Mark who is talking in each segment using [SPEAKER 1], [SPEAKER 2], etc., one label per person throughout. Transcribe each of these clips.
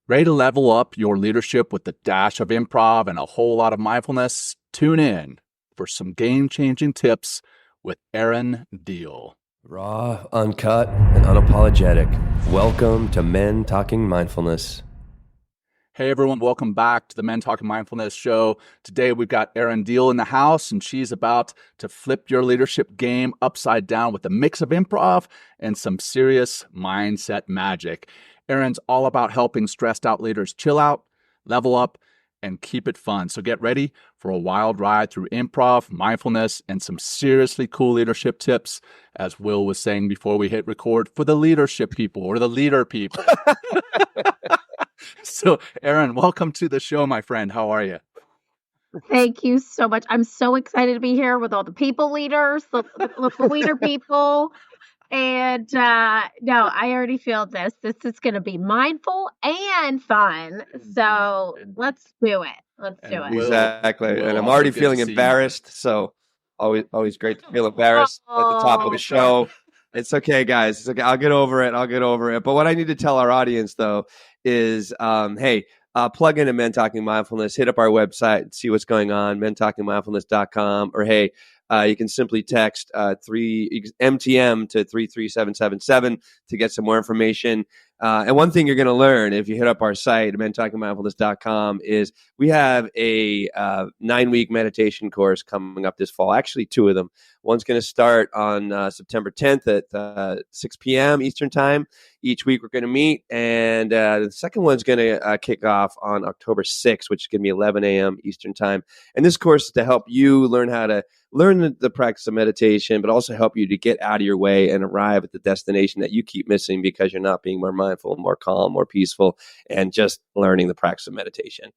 [SPEAKER 1] Ready to level up your leadership with a dash of improv and a whole lot of mindfulness? Tune in for some game-changing tips with Erin Deal.
[SPEAKER 2] Raw, uncut, and unapologetic. Welcome to Men Talking Mindfulness.
[SPEAKER 1] Hey everyone, welcome back to the Men Talking Mindfulness show. Today we've got Erin Deal in the house, and she's about to flip your leadership game upside down with a mix of improv and some serious mindset magic. Erin's all about helping stressed out leaders chill out, level up, and keep it fun. So get ready for a wild ride through improv, mindfulness, and some seriously cool leadership tips, as Will was saying before we hit record, for the leadership people or the leader people. So, Erin, welcome to the show, my friend. How are you?
[SPEAKER 3] Thank you so much. I'm so excited to be here with all the people leaders, the leader people. And no, I already feel this. This is going to be mindful and fun. So let's do it. Let's do it.
[SPEAKER 2] Exactly. And I'm already feeling embarrassed. So always great to feel embarrassed at the top of the show. It's okay, guys. It's okay. I'll get over it. But what I need to tell our audience, though, is, hey, plug into Men Talking Mindfulness, hit up our website, see what's going on, mentalkingmindfulness.com, or hey, you can simply text 3MTM to 33777 to get some more information. And one thing you're going to learn if you hit up our site, mentalkingmindfulness.com, is we have a 9-week meditation course coming up this fall. Actually, 2 of them. One's going to start on September 10th at 6 p.m. Eastern Time. Each week we're going to meet. And the second one's going to kick off on October 6th, which is going to be 11 a.m. Eastern Time. And this course is to help you learn how to learn the practice of meditation, but also help you to get out of your way and arrive at the destination that you keep missing because you're not being more mindful, more calm, more peaceful, and just learning the practice of meditation.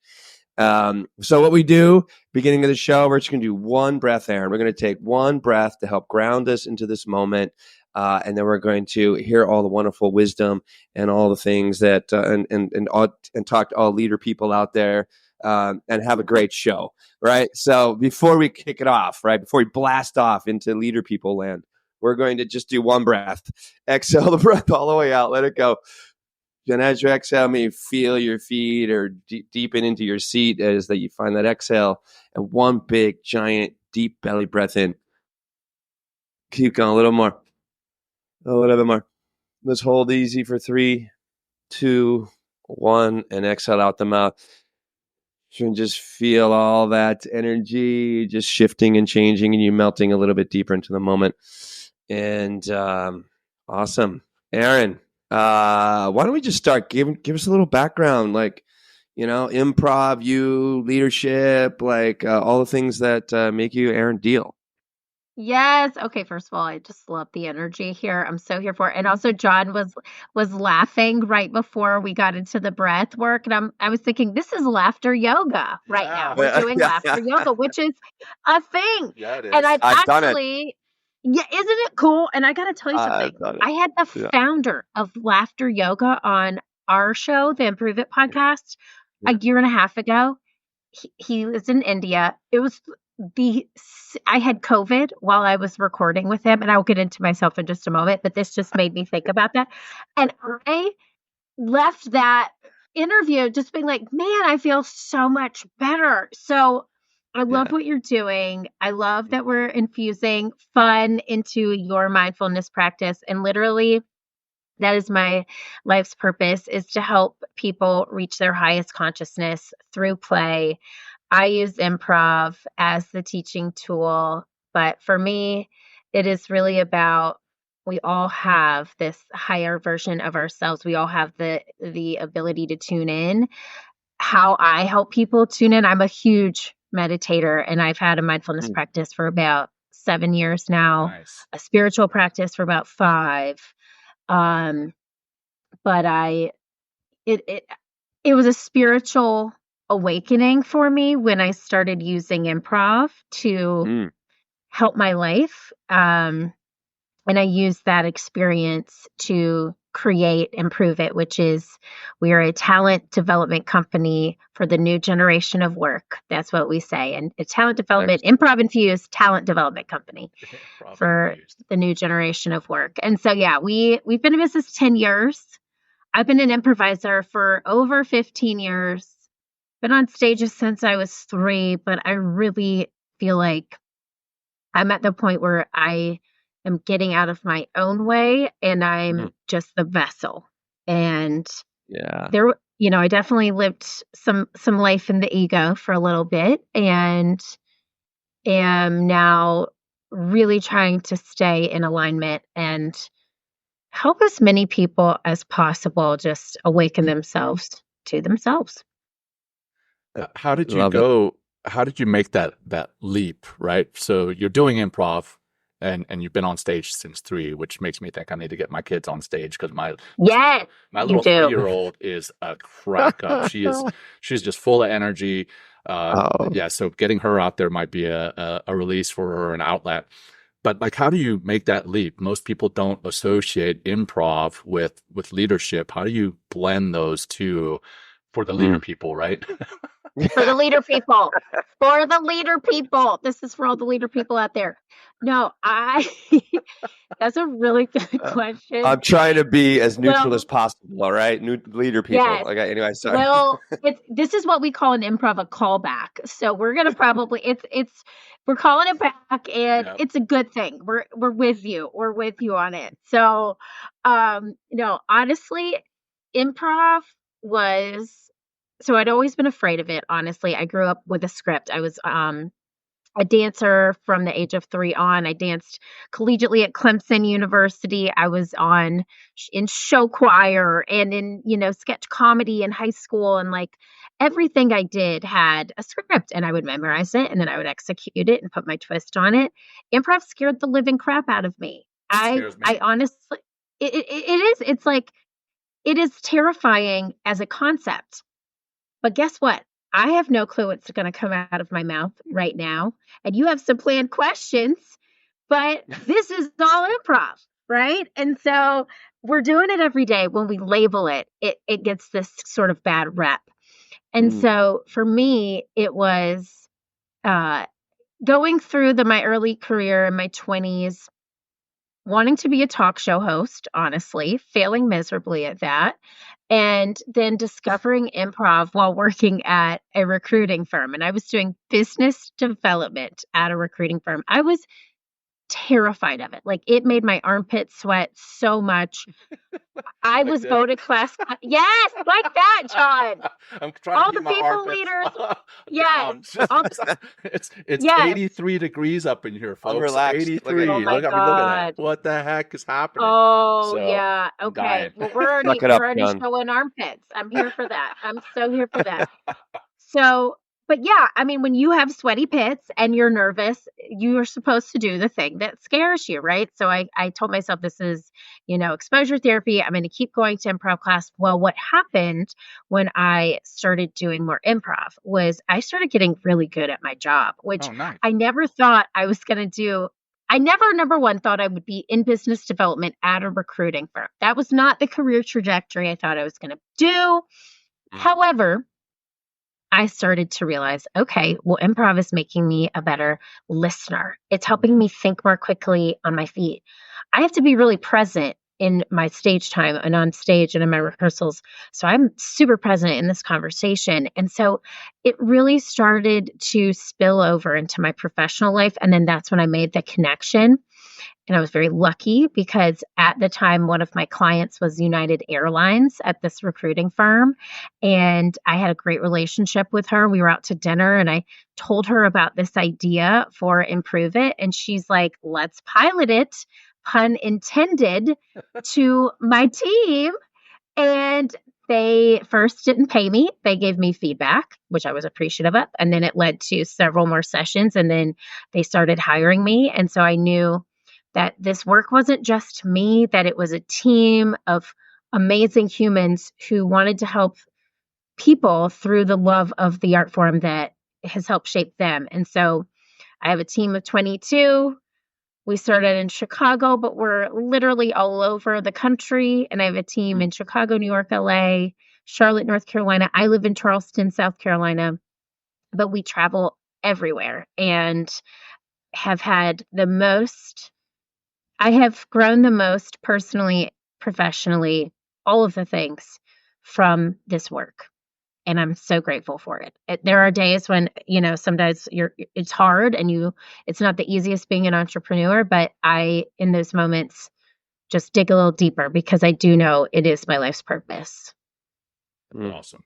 [SPEAKER 2] So what we do, beginning of the show, we're just going to do one breath, Erin. We're going to take one breath to help ground us into this moment. And then we're going to hear all the wonderful wisdom and all the things that, and talk to all leader people out there, and have a great show, right? So before we kick it off, right, before we blast off into leader people land, we're going to just do one breath. Exhale the breath all the way out. Let it go. And as you exhale, maybe feel your feet or deepen into your seat as that you find that exhale. And one big, giant, deep belly breath in. Keep going a little more. A little bit more. Let's hold easy for 3, 2, 1, and exhale out the mouth. You can just feel all that energy just shifting and changing, and you melting a little bit deeper into the moment. And awesome. Erin, why don't we just start? Give us a little background, like, improv, leadership, like all the things that make you Erin Deal.
[SPEAKER 3] Yes. Okay. First of all, I just love the energy here. I'm so here for it. And also, John was laughing right before we got into the breath work, and I was thinking, this is laughter yoga right now. We're doing laughter yoga, which is a thing.
[SPEAKER 1] Yeah, it is.
[SPEAKER 3] And
[SPEAKER 2] I've done it.
[SPEAKER 3] Yeah, isn't it cool? And I got to tell you something. I had the founder of laughter yoga on our show, the Improve It podcast, a year and a half ago. He was in India. It was I had COVID while I was recording with him, and I'll get into myself in just a moment, but this just made me think about that. And I left that interview just being like, man, I feel so much better. So I love what you're doing. I love that we're infusing fun into your mindfulness practice. And literally, that is my life's purpose, is to help people reach their highest consciousness through play. I use improv as the teaching tool, but for me, it is really about, we all have this higher version of ourselves. We all have the ability to tune in. How I help people tune in, I'm a huge meditator, and I've had a mindfulness practice for about 7 years now,
[SPEAKER 1] Nice.
[SPEAKER 3] a spiritual practice for about 5. But it was a spiritual awakening for me when I started using improv to help my life. And I used that experience to create Improve It, which is, we are a talent development company for the new generation of work. That's what we say. And a talent development, improv infused talent development company for the new generation of work. And so, yeah, we've been in business 10 years. I've been an improviser for over 15 years. Been on stages since I was 3, but I really feel like I'm at the point where I am getting out of my own way and I'm just the vessel. And there, I definitely lived some life in the ego for a little bit and am now really trying to stay in alignment and help as many people as possible just awaken themselves to themselves.
[SPEAKER 1] How did you go? How did you make that leap, right? So you're doing improv and you've been on stage since 3, which makes me think I need to get my kids on stage because my little 3-year-old is a crack up. She's just full of energy. So getting her out there might be a release for her, an outlet. But like, how do you make that leap? Most people don't associate improv with leadership. How do you blend those two for the leader people, right?
[SPEAKER 3] For the leader people. For the leader people. This is for all the leader people out there. No, that's a really good question.
[SPEAKER 2] I'm trying to be as neutral as possible, all right? New leader people. Yes. Okay, anyway, sorry.
[SPEAKER 3] Well, this is what we call in improv a callback. So we're going to probably, we're calling it back and it's a good thing. We're with you. We're with you on it. So, honestly, improv was, so I'd always been afraid of it. Honestly, I grew up with a script. I was, a dancer from the age of 3 on. I danced collegiately at Clemson University. I was in show choir and in, sketch comedy in high school. And like everything I did had a script and I would memorize it and then I would execute it and put my twist on it. Improv scared the living crap out of me. I honestly, it is. It's like, it is terrifying as a concept. But guess what? I have no clue what's going to come out of my mouth right now. And you have some planned questions, but this is all improv, right? And so we're doing it every day. When we label it, it gets this sort of bad rep. And so for me, it was going through my early career in my 20s, wanting to be a talk show host, honestly, failing miserably at that. And then discovering improv while working at a recruiting firm. And I was doing business development at a recruiting firm. I was terrified of it. Like it made my armpits sweat so much. I was voted class. Yes, like that, John.
[SPEAKER 1] I'm trying all to keep the people leaders. Yes. It's 83 degrees up in here, folks.
[SPEAKER 2] Relaxed.
[SPEAKER 1] 83.
[SPEAKER 3] Oh my God.
[SPEAKER 1] Look at that. What the heck is happening?
[SPEAKER 3] Oh, yeah. Okay. Well, we're already showing armpits. I'm here for that. I'm so here for that. So, but yeah, I mean, when you have sweaty pits and you're nervous, you're supposed to do the thing that scares you, right? So I told myself this is, exposure therapy. I'm going to keep going to improv class. Well, what happened when I started doing more improv was I started getting really good at my job, which I never thought I was going to do. I never, number one, thought I would be in business development at a recruiting firm. That was not the career trajectory I thought I was going to do. However, I started to realize, okay, well, improv is making me a better listener. It's helping me think more quickly on my feet. I have to be really present in my stage time and on stage and in my rehearsals. So I'm super present in this conversation. And so it really started to spill over into my professional life. And then that's when I made the connection. And I was very lucky because at the time, one of my clients was United Airlines at this recruiting firm. And I had a great relationship with her. We were out to dinner and I told her about this idea for Improve It. And she's like, let's pilot it, pun intended, to my team. And they first didn't pay me. They gave me feedback, which I was appreciative of. And then it led to several more sessions. And then they started hiring me. And so I knew that this work wasn't just me, that it was a team of amazing humans who wanted to help people through the love of the art form that has helped shape them. And so I have a team of 22. We started in Chicago, but we're literally all over the country. And I have a team in Chicago, New York, LA, Charlotte, North Carolina. I live in Charleston, South Carolina, but we travel everywhere and have had I have grown the most personally, professionally all of the things from this work. And I'm so grateful for it. There are days when, sometimes it's hard and it's not the easiest being an entrepreneur, but in those moments, just dig a little deeper because I do know it is my life's purpose.
[SPEAKER 1] Awesome.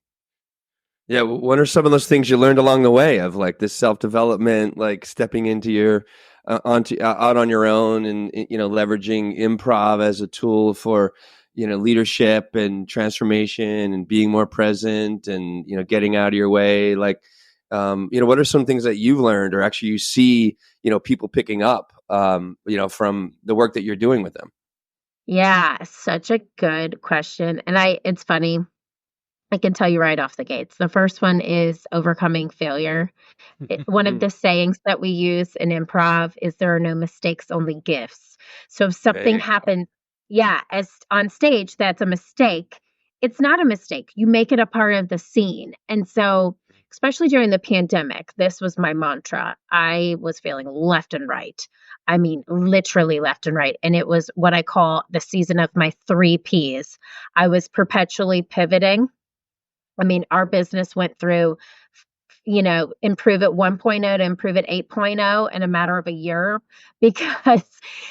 [SPEAKER 2] Yeah. What are some of those things you learned along the way of like this self-development, like stepping into your out on your own and, leveraging improv as a tool for, leadership and transformation and being more present and, getting out of your way? Like, what are some things that you've learned or actually you see, people picking up, from the work that you're doing with them?
[SPEAKER 3] Yeah, such a good question. And it's funny. I can tell you right off the gates. The first one is overcoming failure. One of the sayings that we use in improv is there are no mistakes, only gifts. So if something happens, as on stage, that's a mistake. It's not a mistake. You make it a part of the scene. And so, especially during the pandemic, this was my mantra. I was failing left and right. I mean, literally left and right. And it was what I call the season of my 3 Ps. I was perpetually pivoting. I mean, our business went through, improve it 1.0 to improve it 8.0 in a matter of a year because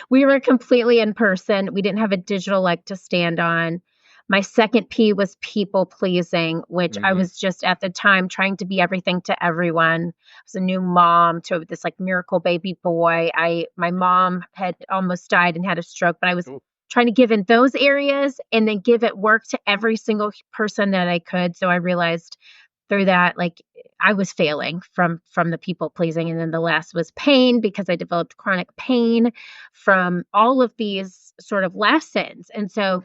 [SPEAKER 3] we were completely in person. We didn't have a digital leg to stand on. My second P was people pleasing, which I was just at the time trying to be everything to everyone. I was a new mom to this like miracle baby boy. My mom had almost died and had a stroke, but I was trying to give in those areas and then give it work to every single person that I could. So I realized through that, like I was failing from the people pleasing. And then the last was pain because I developed chronic pain from all of these sort of lessons. And so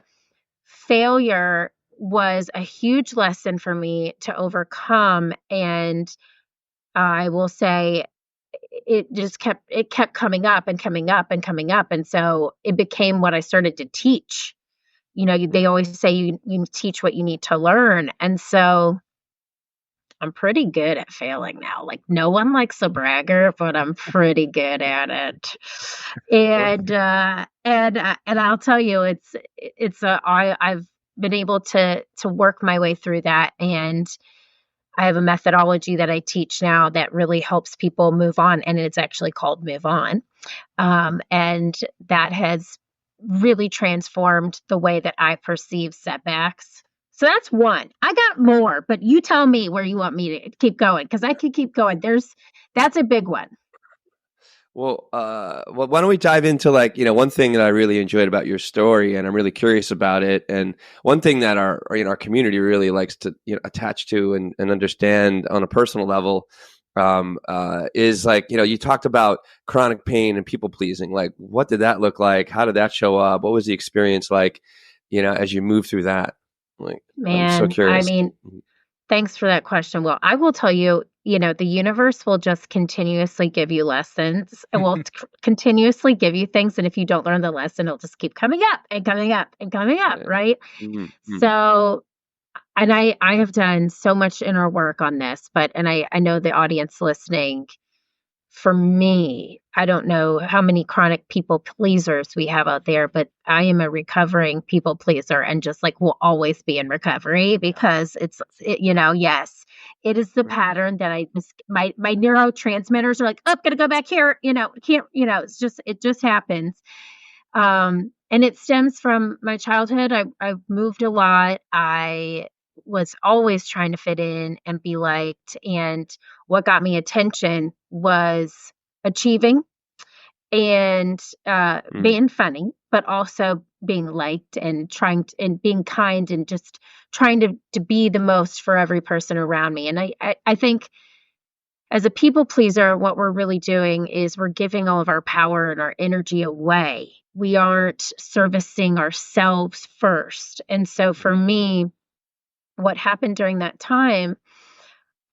[SPEAKER 3] failure was a huge lesson for me to overcome. And I will say it just kept coming up and coming up and coming up. And so it became what I started to teach. They always say you teach what you need to learn. And so I'm pretty good at failing now. Like no one likes a bragger, but I'm pretty good at it. And I'll tell you, I've been able to work my way through that. And I have a methodology that I teach now that really helps people move on. And it's actually called Move On. And that has really transformed the way that I perceive setbacks. So that's one. I got more, but you tell me where you want me to keep going because I could keep going. That's a big one.
[SPEAKER 2] Well, why don't we dive into one thing that I really enjoyed about your story, and I'm really curious about it, and one thing that our community really likes to attach to and understand on a personal level is you talked about chronic pain and people pleasing. Like, what did that look like? How did that show up? What was the experience like? As you move through that. Like,
[SPEAKER 3] man,
[SPEAKER 2] I'm so curious.
[SPEAKER 3] I mean, thanks for that question. Well, I will tell you, the universe will just continuously give you lessons and will continuously give you things. And if you don't learn the lesson, it'll just keep coming up and coming up and coming up. Right. Mm-hmm. So, and I have done so much inner work on this, and I know the audience listening, for me, I don't know how many chronic people pleasers we have out there, but I am a recovering people pleaser and just will always be in recovery because yes, it is the pattern that I just, my neurotransmitters are like, oh, gotta go back here. Can't, it just happens. And it stems from my childhood. I've moved a lot. I was always trying to fit in and be liked. And what got me attention was achieving and being funny, but also being liked and and being kind and just trying to be the most for every person around me. And I think as a people pleaser, what we're really doing is we're giving all of our power and our energy away. We aren't servicing ourselves first. And so for me, what happened during that time,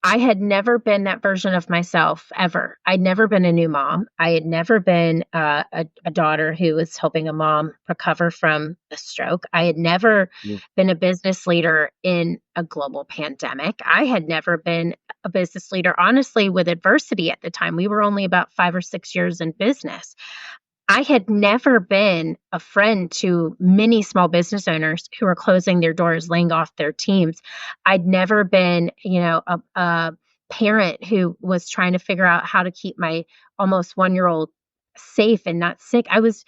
[SPEAKER 3] I had never been that version of myself ever. I'd never been a new mom. I had never been a daughter who was helping a mom recover from a stroke. I had never been a business leader in a global pandemic. I had never been a business leader, honestly, with adversity at the time. We were only about 5 or 6 years in business. I had never been a friend to many small business owners who were closing their doors, laying off their teams. I'd never been, a parent who was trying to figure out how to keep my almost 1-year-old safe and not sick. I was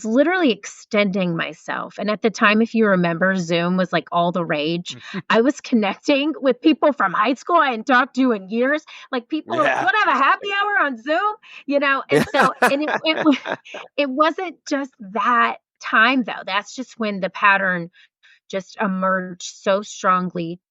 [SPEAKER 3] literally extending myself. And at the time, if you remember, Zoom was like all the rage. I was connecting with people from high school I hadn't talked to in years. Like people were like, "You want to have a happy hour on Zoom?" And so, and it wasn't just that time though. That's just when the pattern just emerged so strongly.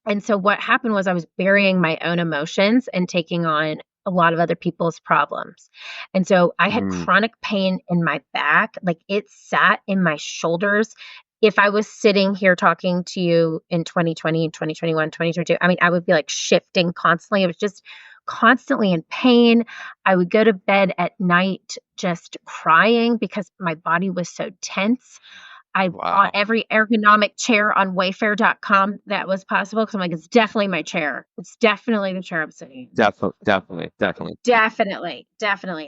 [SPEAKER 3] And so what happened was I was burying my own emotions and taking on a lot of other people's problems. And so I had chronic pain in my back, like it sat in my shoulders. If I was sitting here talking to you in 2020, 2021, 2022, I mean, I would be like shifting constantly. It was just constantly in pain. I would go to bed at night just crying because my body was so tense. I bought every ergonomic chair on wayfair.com that was possible because I'm like, it's definitely my chair. It's definitely the chair I'm sitting in.
[SPEAKER 2] Definitely.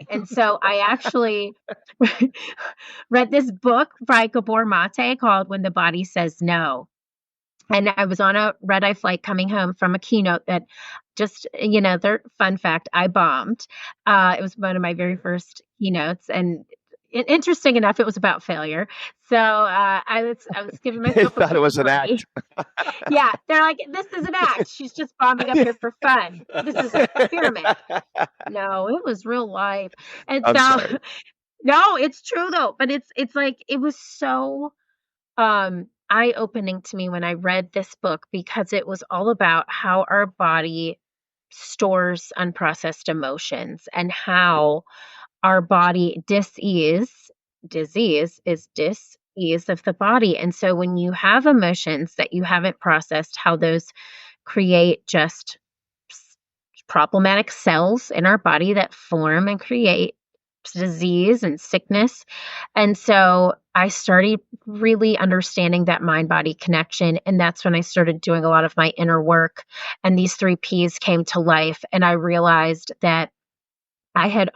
[SPEAKER 3] And so I actually read this book by Gabor Mate called When the Body Says No. And I was on a red-eye flight coming home from a keynote that just, fun fact, I bombed. It was one of my very first keynotes. And interesting enough, it was about failure. So I was giving myself.
[SPEAKER 2] I thought it was an act.
[SPEAKER 3] Yeah, they're like, this is an act. She's just bombing up here for fun. This is a experiment. No, it was real life. And
[SPEAKER 2] sorry.
[SPEAKER 3] No, it's true though. But it's like it was so eye-opening to me when I read this book because it was all about how our body stores unprocessed emotions and how our body disease is dis-ease of the body. And so when you have emotions that you haven't processed, how those create just problematic cells in our body that form and create disease and sickness. And so I started really understanding that mind-body connection. And that's when I started doing a lot of my inner work. And these 3 Ps came to life. And I realized that I had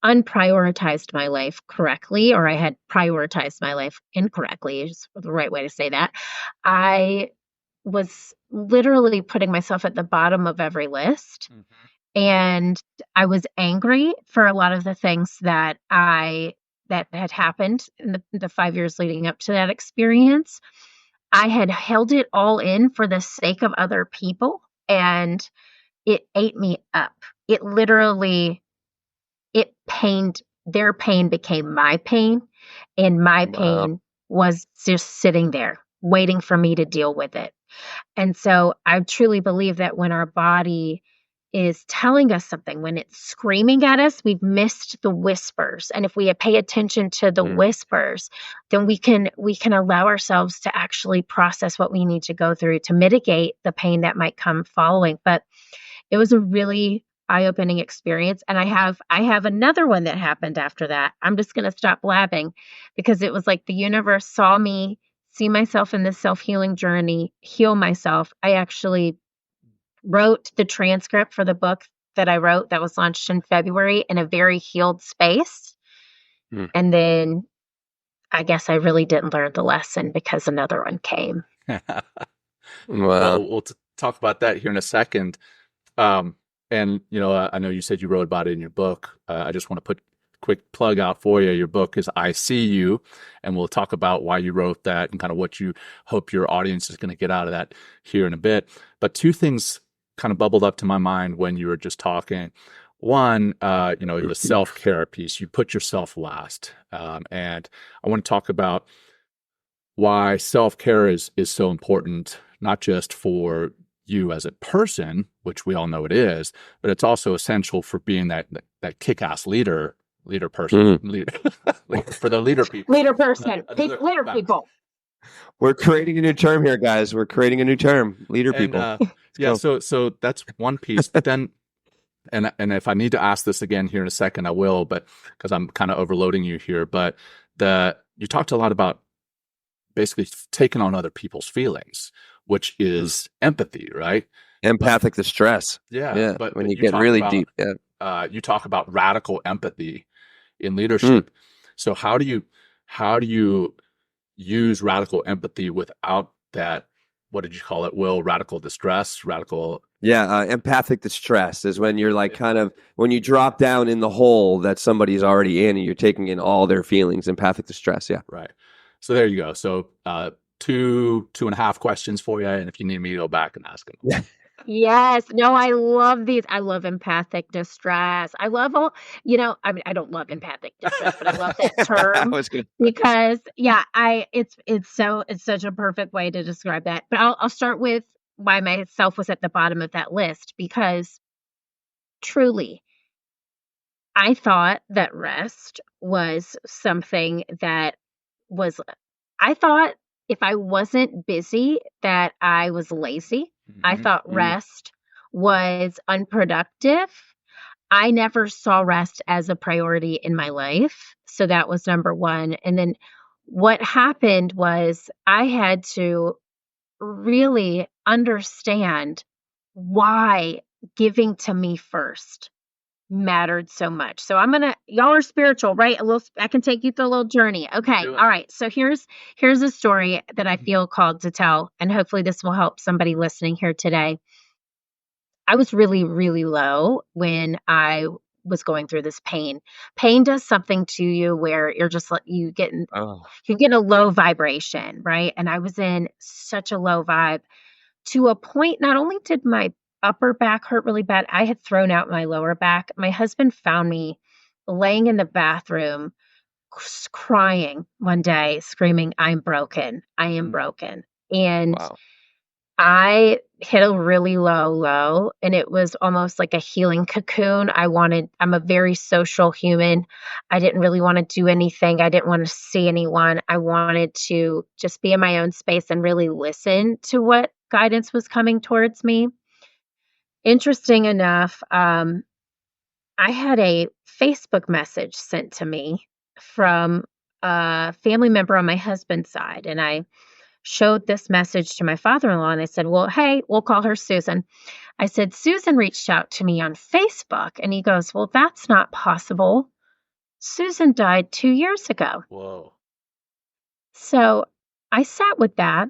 [SPEAKER 3] unprioritized my life correctly, or I had prioritized my life incorrectly, is the right way to say that. I was literally putting myself at the bottom of every list. And I was angry for a lot of the things that had happened in the 5 years leading up to that experience. I had held it all in for the sake of other people, and it ate me up. It literally, their pain became my pain, and my pain was just sitting there waiting for me to deal with it. And so I truly believe that when our body is telling us something, when it's screaming at us, we've missed the whispers. And if we pay attention to the whispers, then we can allow ourselves to actually process what we need to go through to mitigate the pain that might come following. But it was a really eye-opening experience. And I have another one that happened after that. I'm just going to stop blabbing because it was like the universe saw me see myself in this self-healing journey, heal myself. I actually wrote the transcript for the book that I wrote that was launched in February in a very healed space. And then I guess I really didn't learn the lesson because another one came.
[SPEAKER 1] Well, we'll talk about that here in a second. And, I know you said you wrote about it in your book. I just want to put a quick plug out for you. Your book is I See You, and we'll talk about why you wrote that and kind of what you hope your audience is going to get out of that here in a bit. But 2 things kind of bubbled up to my mind when you were just talking. One, the self-care piece. You put yourself last. And I want to talk about why self-care is so important, not just for you as a person, which we all know it is, but it's also essential for being that kick-ass leader person, for the leader people.
[SPEAKER 3] Leader person, leader people.
[SPEAKER 2] We're creating a new term here, guys. We're creating a new term, leader people.
[SPEAKER 1] So that's one piece. But then, and if I need to ask this again here in a second, I will, but because I'm kind of overloading you here. But you talked a lot about basically taking on other people's feelings, which is empathy, right?
[SPEAKER 2] Empathic distress.
[SPEAKER 1] Yeah.
[SPEAKER 2] But when you get really deep,
[SPEAKER 1] you talk about radical empathy in leadership. So how do you use radical empathy without that, what did you call it, Will? Radical distress, radical...
[SPEAKER 2] empathic distress is when you're like kind of, when you drop down in the hole that somebody's already in and you're taking in all their feelings. Empathic distress, yeah.
[SPEAKER 1] Right. So there you go. So 2.5 questions for you, and if you need me to go back and ask them.
[SPEAKER 2] Yeah.
[SPEAKER 3] Yes. No, I love these. I love empathic distress. I love all, I mean, I don't love empathic distress, but I love that term because it's such a perfect way to describe that. But I'll start with why myself was at the bottom of that list, because truly, I thought that rest was something that I thought if I wasn't busy, that I was lazy. I thought rest was unproductive. I never saw rest as a priority in my life. So that was number one. And then what happened was I had to really understand why giving to me first mattered so much. So y'all are spiritual, right? I can take you through a little journey. Okay. All right. So here's a story that I feel called to tell, and hopefully this will help somebody listening here today. I was really, really low when I was going through this pain. Pain does something to you where you're just like, you get a low vibration, right? And I was in such a low vibe to a point. Not only did my upper back hurt really bad, I had thrown out my lower back. My husband found me laying in the bathroom, crying one day, screaming, "I'm broken. I am broken." And I hit a really low, and it was almost like a healing cocoon. I'm a very social human. I didn't really want to do anything. I didn't want to see anyone. I wanted to just be in my own space and really listen to what guidance was coming towards me. Interesting enough, I had a Facebook message sent to me from a family member on my husband's side, and I showed this message to my father-in-law, and I said, well, hey, we'll call her Susan. I said, Susan reached out to me on Facebook, and he goes, well, that's not possible. Susan died 2 years ago.
[SPEAKER 1] Whoa.
[SPEAKER 3] So I sat with that,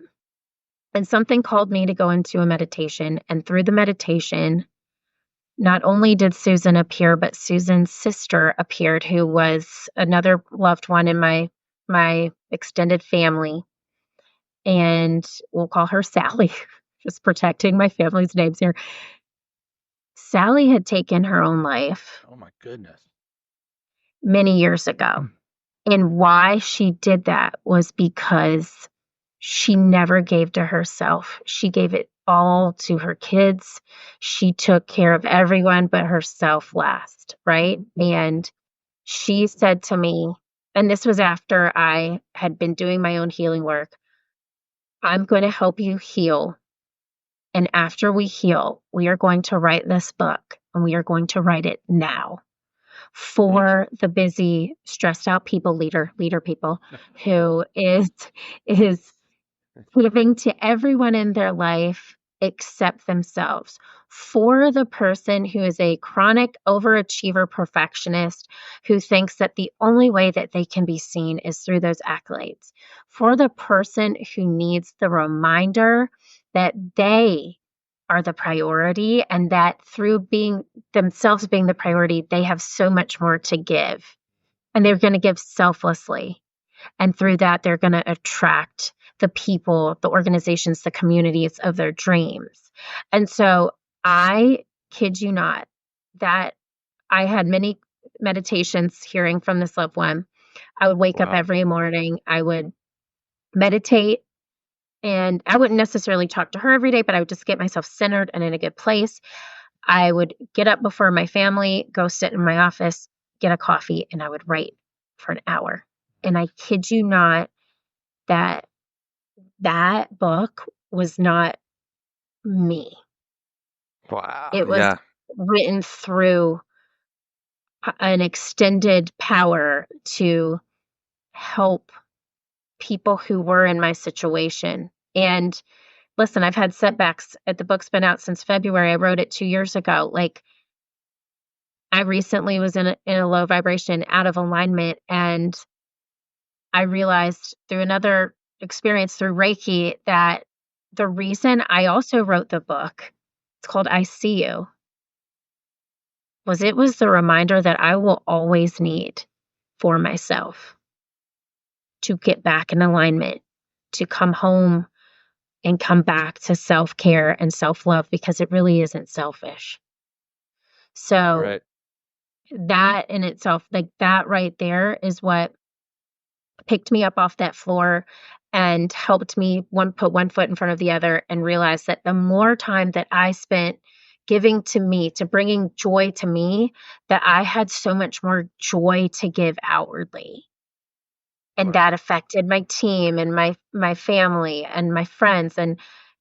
[SPEAKER 3] and something called me to go into a meditation, and through the meditation, not only did Susan appear, but Susan's sister appeared, who was another loved one in my extended family. And we'll call her Sally, just protecting my family's names here. Sally had taken her own life.
[SPEAKER 1] Oh my goodness.
[SPEAKER 3] Many years ago. And why she did that was because she never gave to herself. She gave it all to her kids. She took care of everyone but herself last, right? And she said to me, and this was after I had been doing my own healing work, I'm going to help you heal. And after we heal, we are going to write this book, and we are going to write it now for the busy, stressed out people, leader people who is giving to everyone in their life except themselves. For the person who is a chronic overachiever perfectionist who thinks that the only way that they can be seen is through those accolades. For the person who needs the reminder that they are the priority, and that through being themselves being the priority, they have so much more to give. And they're going to give selflessly. And through that, they're going to attract the people, the organizations, the communities of their dreams. And so I kid you not that I had many meditations hearing from this loved one. I would wake up every morning. I would meditate, and I wouldn't necessarily talk to her every day, but I would just get myself centered and in a good place. I would get up before my family, go sit in my office, get a coffee, and I would write for an hour. And I kid you not that book was not me.
[SPEAKER 2] Wow.
[SPEAKER 3] It was written through an extended power to help people who were in my situation. And listen, I've had setbacks. The book's been out since February. I wrote it 2 years ago. Like, I recently was in a low vibration, out of alignment, and I realized through another experience through Reiki that the reason I also wrote the book, it's called I See You, was it was the reminder that I will always need for myself to get back in alignment, to come home and come back to self-care and self-love, because it really isn't selfish. So that in itself, like that right there is what picked me up off that floor and helped me put one foot in front of the other and realize that the more time that I spent giving to me, to bringing joy to me, that I had so much more joy to give outwardly. And that affected my team and my family and my friends. And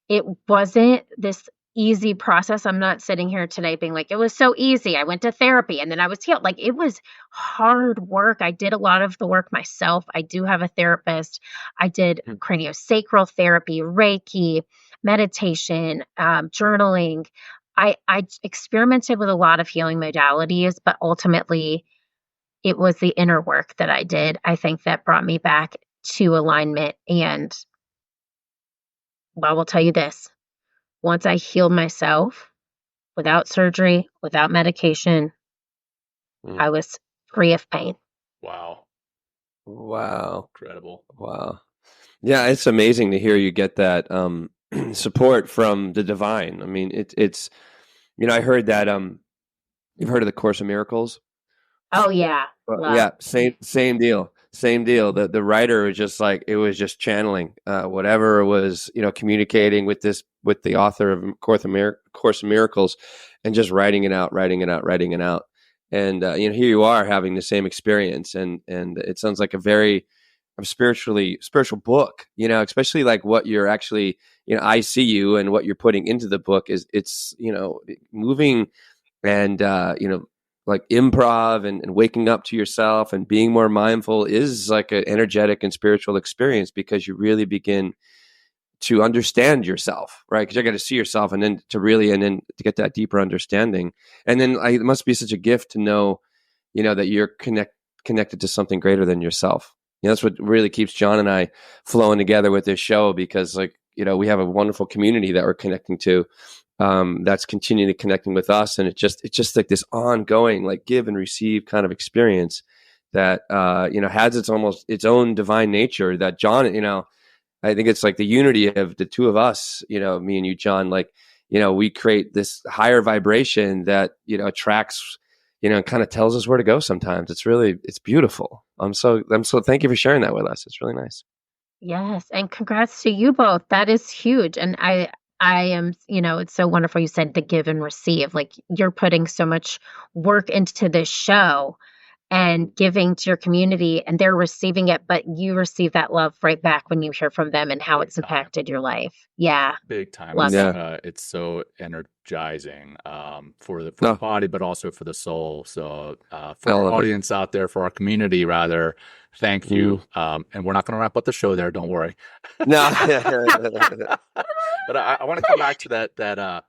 [SPEAKER 3] it wasn't this easy process. I'm not sitting here today being like, it was so easy. I went to therapy and then I was healed. Like, it was hard work. I did a lot of the work myself. I do have a therapist. I did craniosacral therapy, Reiki, meditation, journaling. I experimented with a lot of healing modalities, but ultimately it was the inner work that I did, I think, that brought me back to alignment. And well, I will tell you this. Once I healed myself without surgery, without medication, I was free of pain.
[SPEAKER 1] Wow.
[SPEAKER 2] Incredible. Wow. Yeah, it's amazing to hear you get that support from the divine. I mean, it's I heard that you've heard of the Course of Miracles?
[SPEAKER 3] Oh yeah.
[SPEAKER 2] Yeah, same deal. Same deal. The writer was just like, it was just channeling whatever was, communicating with the author of Course of Miracles, and just writing it out. And here you are having the same experience, and it sounds like a very spiritual book, especially like what you're actually, I see you, and what you're putting into the book it's moving, and like improv and waking up to yourself and being more mindful is like an energetic and spiritual experience, because you really begin to understand yourself, right? Because you got to see yourself, and then to get that deeper understanding. And then it must be such a gift to know, that you're connected to something greater than yourself. That's what really keeps John and I flowing together with this show, because we have a wonderful community that we're connecting to, that's continually connecting with us. And it's just like this ongoing, like, give and receive kind of experience that, has its own divine nature that John, I think it's like the unity of the two of us, me and you, John, like, we create this higher vibration that, attracts, and kind of tells us where to go sometimes. It's beautiful. I'm so thank you for sharing that with us. It's really nice.
[SPEAKER 3] Yes. And congrats to you both. That is huge. And I am, it's so wonderful you said the give and receive. Like, you're putting so much work into this show and giving to your community, and they're receiving it, but you receive that love right back when you hear from them and how it's impacted your life. Yeah.
[SPEAKER 1] Big time.
[SPEAKER 3] Love it.
[SPEAKER 1] It's so energizing for the body, but also for the soul. So for our audience out there, for our community, rather, thank you. And we're not going to wrap up the show there. Don't worry.
[SPEAKER 2] No.
[SPEAKER 1] But I want to come back to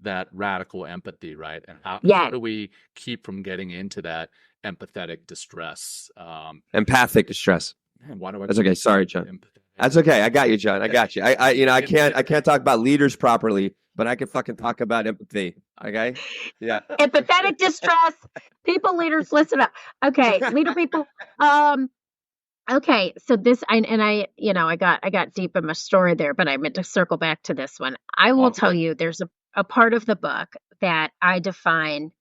[SPEAKER 1] that radical empathy, right? And how do we keep from getting into that empathetic distress?
[SPEAKER 2] Empathic distress.
[SPEAKER 1] Man, why do I?
[SPEAKER 2] That's okay. Sorry, John. That's okay. I got you, John. I got you. I can't talk about leaders properly, but I can fucking talk about empathy. Okay. Yeah.
[SPEAKER 3] Empathetic distress. People, leaders, listen up. Okay. Leader people. Okay, so I got deep in my story there, but I meant to circle back to this one. I will tell you, there's a part of the book that I define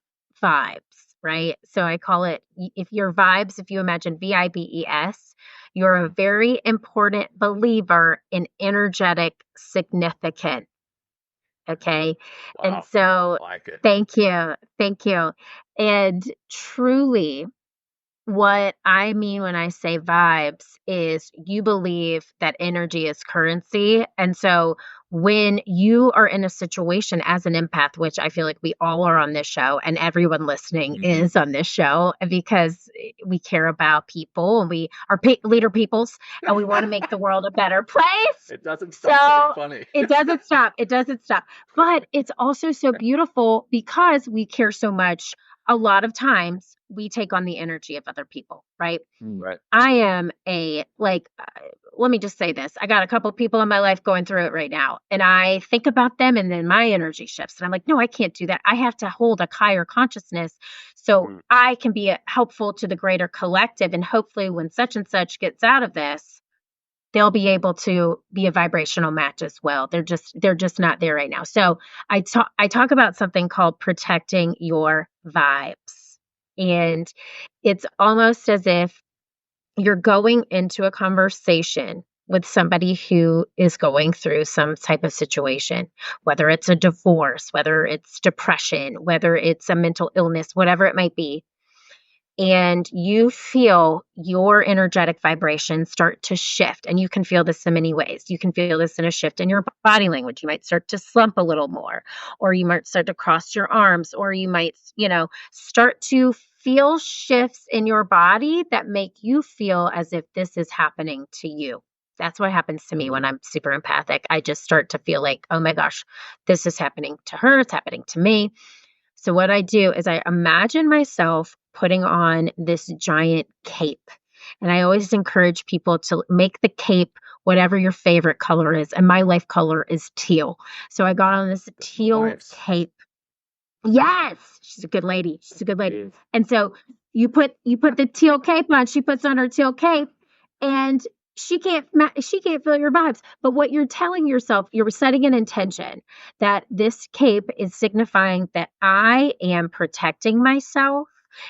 [SPEAKER 3] vibes, right? So I call it, if your vibes, if you imagine VIBES, you're a very important believer in energetic significance. Okay.
[SPEAKER 1] Wow.
[SPEAKER 3] And so
[SPEAKER 1] I like it.
[SPEAKER 3] Thank you. And truly, what I mean when I say vibes is you believe that energy is currency. And so when you are in a situation as an empath, which I feel like we all are on this show and everyone listening is on this show because we care about people and we are leader peoples and we want to make the world a better place.
[SPEAKER 1] It doesn't stop being funny.
[SPEAKER 3] It doesn't stop. It doesn't stop. But it's also so beautiful because we care so much. A lot of times we take on the energy of other people, right?
[SPEAKER 2] Right.
[SPEAKER 3] I am let me just say this. I got a couple of people in my life going through it right now, and I think about them and then my energy shifts. And I'm like, no, I can't do that. I have to hold a higher consciousness so I can be helpful to the greater collective. And hopefully when such and such gets out of this, they'll be able to be a vibrational match as well. They're just not there right now. So I talk about something called protecting your vibes. And it's almost as if you're going into a conversation with somebody who is going through some type of situation, whether it's a divorce, whether it's depression, whether it's a mental illness, whatever it might be. And you feel your energetic vibrations start to shift. And you can feel this in many ways. You can feel this in a shift in your body language. You might start to slump a little more, or you might start to cross your arms, or you might, start to feel shifts in your body that make you feel as if this is happening to you. That's what happens to me when I'm super empathic. I just start to feel like, oh my gosh, this is happening to her. It's happening to me. So what I do is I imagine myself putting on this giant cape. And I always encourage people to make the cape whatever your favorite color is. And my life color is teal. So I got on this teal cape. Yes, she's a good lady. She's a good lady. And so you put the teal cape on. She puts on her teal cape, and she can't feel your vibes. But what you're telling yourself, you're setting an intention that this cape is signifying that I am protecting myself.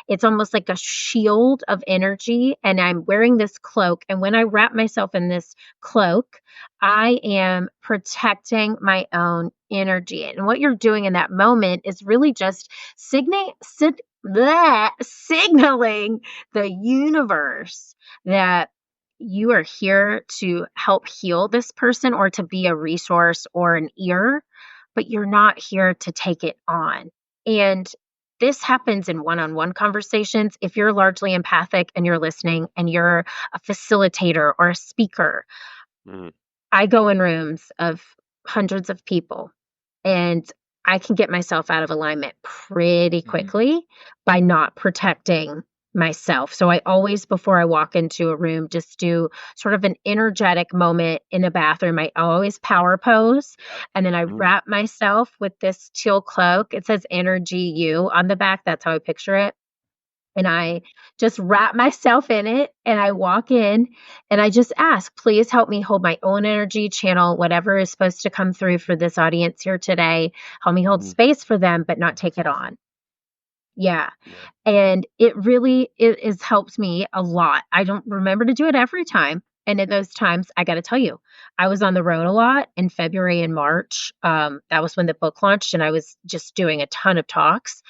[SPEAKER 3] It's almost like a shield of energy, and I'm wearing this cloak. And when I wrap myself in this cloak, I am protecting my own energy. And what you're doing in that moment is really just signaling the universe that you are here to help heal this person or to be a resource or an ear, but you're not here to take it on. And this happens in one-on-one conversations. If you're largely empathic and you're listening and you're a facilitator or a speaker, I go in rooms of hundreds of people and I can get myself out of alignment pretty quickly by not protecting myself. So I always, before I walk into a room, just do sort of an energetic moment in a bathroom. I always power pose, and then I wrap myself with this teal cloak. It says Energy You on the back. That's how I picture it. And I just wrap myself in it, and I walk in and I just ask, please help me hold my own energy, channel whatever is supposed to come through for this audience here today. Help me hold space for them, but not take it on. Yeah. And it really has helped me a lot. I don't remember to do it every time. And at those times, I got to tell you, I was on the road a lot in February and March. That was when the book launched, and I was just doing a ton of talks,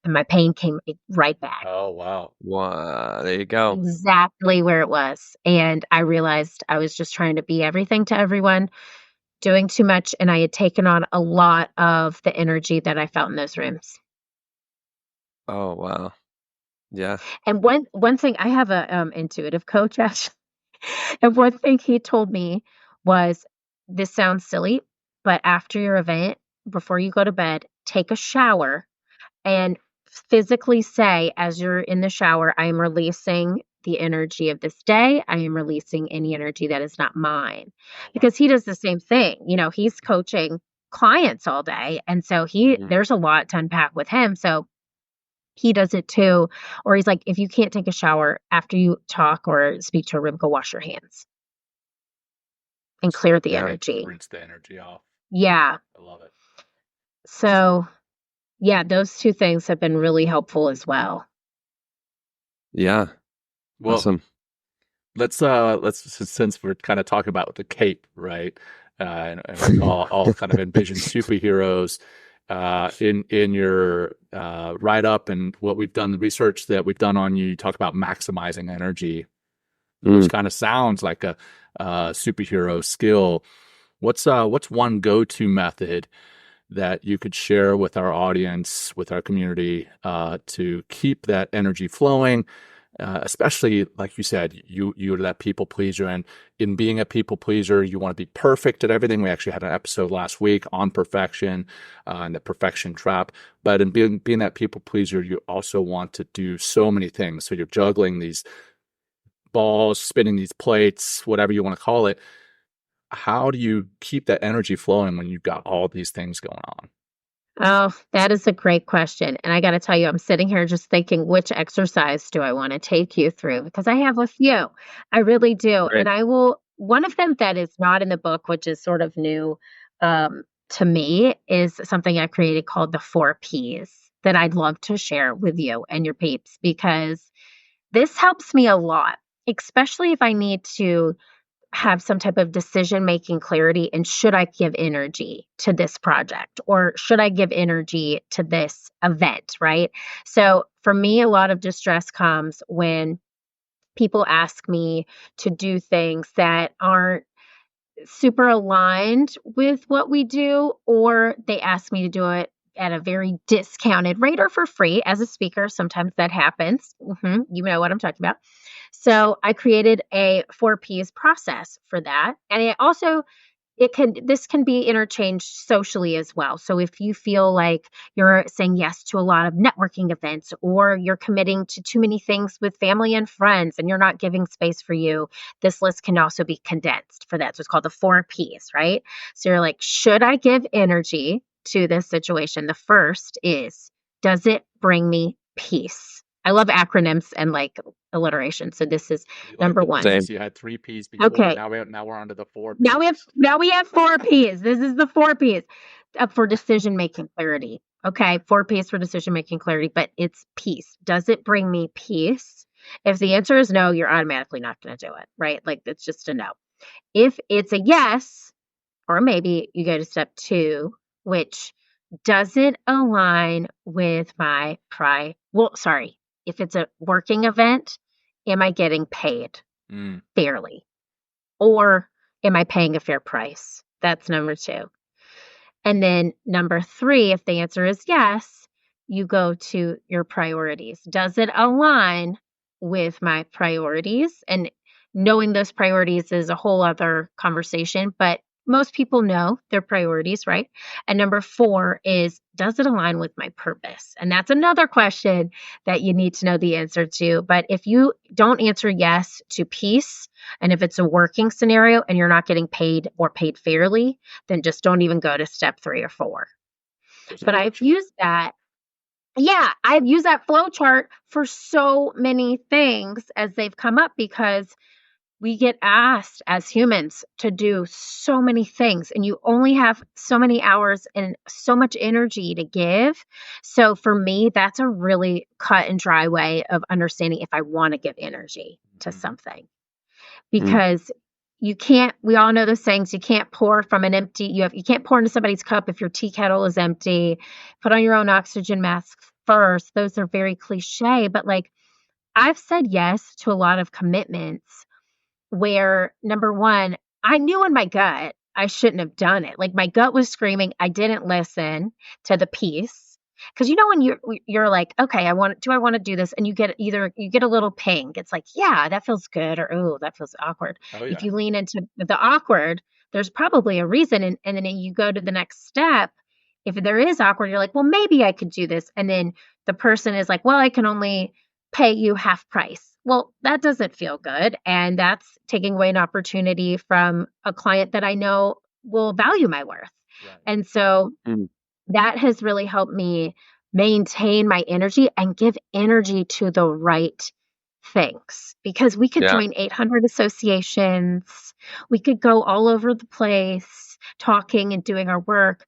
[SPEAKER 3] and my pain came right back.
[SPEAKER 1] Oh, wow.
[SPEAKER 2] Wow. There you go.
[SPEAKER 3] Exactly where it was. And I realized I was just trying to be everything to everyone, doing too much. And I had taken on a lot of the energy that I felt in those rooms.
[SPEAKER 2] Oh, wow. Yeah.
[SPEAKER 3] And one thing, I have a intuitive coach, actually. And one thing he told me was, this sounds silly, but after your event, before you go to bed, take a shower and physically say, as you're in the shower, I am releasing the energy of this day. I am releasing any energy that is not mine. Because he does the same thing. He's coaching clients all day. And so there's a lot to unpack with him. So he does it too. Or he's like, if you can't take a shower after you talk or speak to a room, go wash your hands and clear the energy.
[SPEAKER 1] Rinse the energy off.
[SPEAKER 3] Yeah.
[SPEAKER 1] I love it.
[SPEAKER 3] So, yeah, those two things have been really helpful as well.
[SPEAKER 2] Yeah.
[SPEAKER 1] Well,
[SPEAKER 2] awesome.
[SPEAKER 1] Let's since we're kind of talking about the cape, right? And we all kind of envision superheroes. In your write-up and what we've done, the research that we've done on you, you talk about maximizing energy, which kind of sounds like a superhero skill. What's one go-to method that you could share with our audience, with our community, to keep that energy flowing? Especially, like you said, you're that people pleaser, and in being a people pleaser, you want to be perfect at everything. We actually had an episode last week on perfection and the perfection trap. But in being that people pleaser, you also want to do so many things. So you're juggling these balls, spinning these plates, whatever you want to call it. How do you keep that energy flowing when you've got all these things going on?
[SPEAKER 3] Oh, that is a great question. And I got to tell you, I'm sitting here just thinking, which exercise do I want to take you through? Because I have a few. I really do.
[SPEAKER 2] Great.
[SPEAKER 3] And one of them that is not in the book, which is sort of new to me, is something I created called the 4 Ps that I'd love to share with you and your peeps, because this helps me a lot, especially if I need to have some type of decision-making clarity, and should I give energy to this project, or should I give energy to this event, right? So for me, a lot of distress comes when people ask me to do things that aren't super aligned with what we do, or they ask me to do it at a very discounted rate or for free. As a speaker, sometimes that happens. You know what I'm talking about. So I created a 4 Ps process for that. And this can be interchanged socially as well. So if you feel like you're saying yes to a lot of networking events, or you're committing to too many things with family and friends and you're not giving space for you, this list can also be condensed for that. So it's called the 4 Ps, right? So you're like, should I give energy to this situation? The first is, does it bring me peace? I love acronyms and like alliteration. So this is number one.
[SPEAKER 1] So you had 3 Ps before. Okay. Now we're on to the 4 Ps.
[SPEAKER 3] Now we have 4 Ps. This is the 4 Ps for decision-making clarity. Okay. 4 Ps for decision-making clarity, but it's peace. Does it bring me peace? If the answer is no, you're automatically not going to do it, right? Like, it's just a no. If it's a yes, or maybe, you go to step 2, which, does it align with my if it's a working event, am I getting paid fairly? Or am I paying a fair price? That's number 2. And then number 3, if the answer is yes, you go to your priorities. Does it align with my priorities? And knowing those priorities is a whole other conversation, but most people know their priorities, right? And number 4 is, does it align with my purpose? And that's another question that you need to know the answer to. But if you don't answer yes to peace, and if it's a working scenario and you're not getting paid or paid fairly, then just don't even go to step 3 or 4. But I've used that. Yeah, I've used that flow chart for so many things as they've come up, because we get asked as humans to do so many things, and you only have so many hours and so much energy to give. So for me, that's a really cut and dry way of understanding if I want to give energy to something. Because we all know those sayings, you can't pour from an empty, you can't pour into somebody's cup if your tea kettle is empty. Put on your own oxygen mask first. Those are very cliche, but like, I've said yes to a lot of commitments where, number 1, I knew in my gut I shouldn't have done it. Like, my gut was screaming, I didn't listen to the piece. Because when you're like, okay, do I want to do this? And you get a little ping. It's like, yeah, that feels good, or oh, that feels awkward. Oh, yeah. If you lean into the awkward, there's probably a reason. And then you go to the next step. If there is awkward, you're like, well, maybe I could do this. And then the person is like, well, I can only pay you half price. Well, that doesn't feel good. And that's taking away an opportunity from a client that I know will value my worth. Right. And so that has really helped me maintain my energy and give energy to the right things, because we could join 800 associations. We could go all over the place talking and doing our work.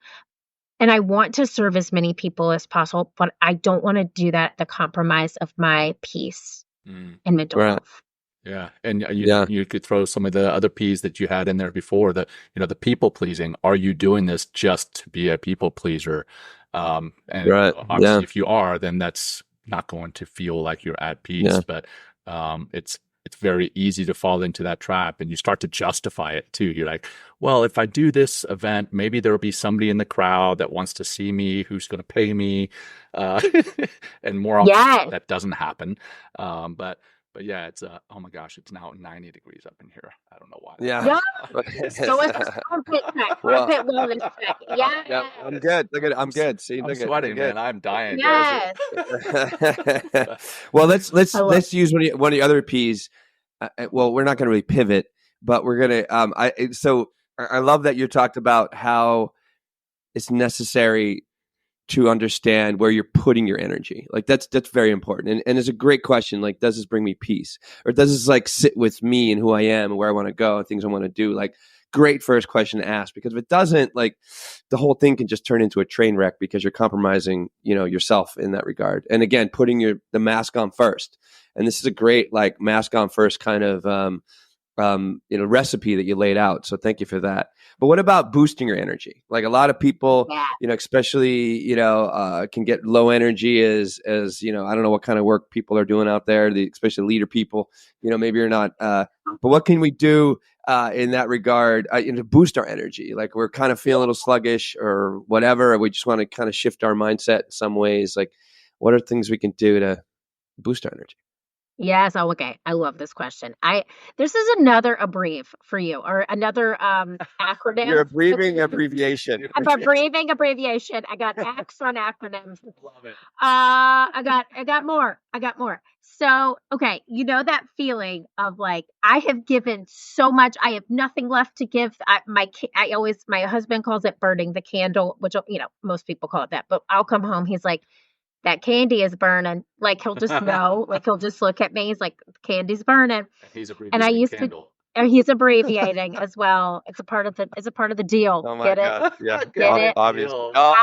[SPEAKER 3] And I want to serve as many people as possible, but I don't want to do that at the compromise of my peace and mental health.
[SPEAKER 1] Yeah. And you could throw some of the other P's that you had in there before, the people pleasing. Are you doing this just to be a people pleaser? And obviously if you are, then that's not going to feel like you're at peace, but it's it's very easy to fall into that trap, and you start to justify it too. You're like, well, if I do this event, maybe there'll be somebody in the crowd that wants to see me, who's going to pay me, and more often that doesn't happen. But yeah, it's oh my gosh, it's now 90 degrees up in here. I don't know why.
[SPEAKER 2] Yeah.
[SPEAKER 3] So it's armpit check, armpit wellness check. Yeah.
[SPEAKER 2] I'm good. Look at I'm good. See,
[SPEAKER 1] I'm sweating, man. I'm dying.
[SPEAKER 3] Yes.
[SPEAKER 2] Well, let's use one of the other P's. Well, we're not going to really pivot, but we're going to. So I love that you talked about how it's necessary to understand where you're putting your energy. Like that's very important. And it's a great question. Like, does this bring me peace, or does this like sit with me and who I am and where I want to go and things I want to do? Like, great first question to ask, because if it doesn't, like, the whole thing can just turn into a train wreck because you're compromising, yourself in that regard. And again, putting the mask on first. And this is a great like mask on first kind of recipe that you laid out. So thank you for that. But what about boosting your energy? Like a lot of people, especially, can get low energy as I don't know what kind of work people are doing out there, especially leader people, maybe you're not, but what can we do in that regard to boost our energy? Like we're kind of feeling a little sluggish or whatever, or we just want to kind of shift our mindset in some ways. Like what are things we can do to boost our energy?
[SPEAKER 3] Yes. Oh, okay. I love this question. This is another abbrev for you, or another acronym.
[SPEAKER 2] You're a breathing abbreviation.
[SPEAKER 3] I'm a breathing abbreviation. I got X on acronyms.
[SPEAKER 1] Love it.
[SPEAKER 3] I got more. So, okay, that feeling of like, I have given so much, I have nothing left to give. My husband calls it burning the candle, which most people call it that. But I'll come home. He's like, that candy is burning. Like he'll just know. Like he'll just look at me. He's like, candy's burning.
[SPEAKER 1] He's
[SPEAKER 3] and I used candle. He's abbreviating as well. It's a part of the deal.
[SPEAKER 2] Oh my
[SPEAKER 3] Get
[SPEAKER 2] God.
[SPEAKER 3] it?
[SPEAKER 2] Yeah.
[SPEAKER 3] Get it?
[SPEAKER 2] Obviously.
[SPEAKER 1] I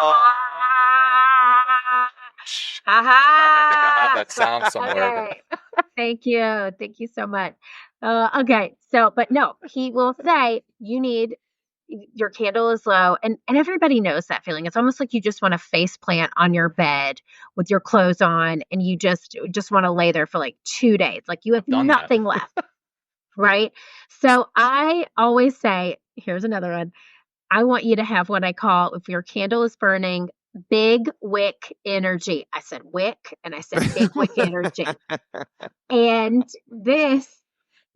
[SPEAKER 1] have that sound somewhere.
[SPEAKER 3] Okay. Thank you so much. Okay. So, but no, he will say your candle is low, and everybody knows that feeling. It's almost like you just want to face plant on your bed with your clothes on, and you just want to lay there for like 2 days. Like you have nothing left. Right? So I always say, here's another one. I want you to have what I call, if your candle is burning, big wick energy. I said wick, and I said big wick energy. And this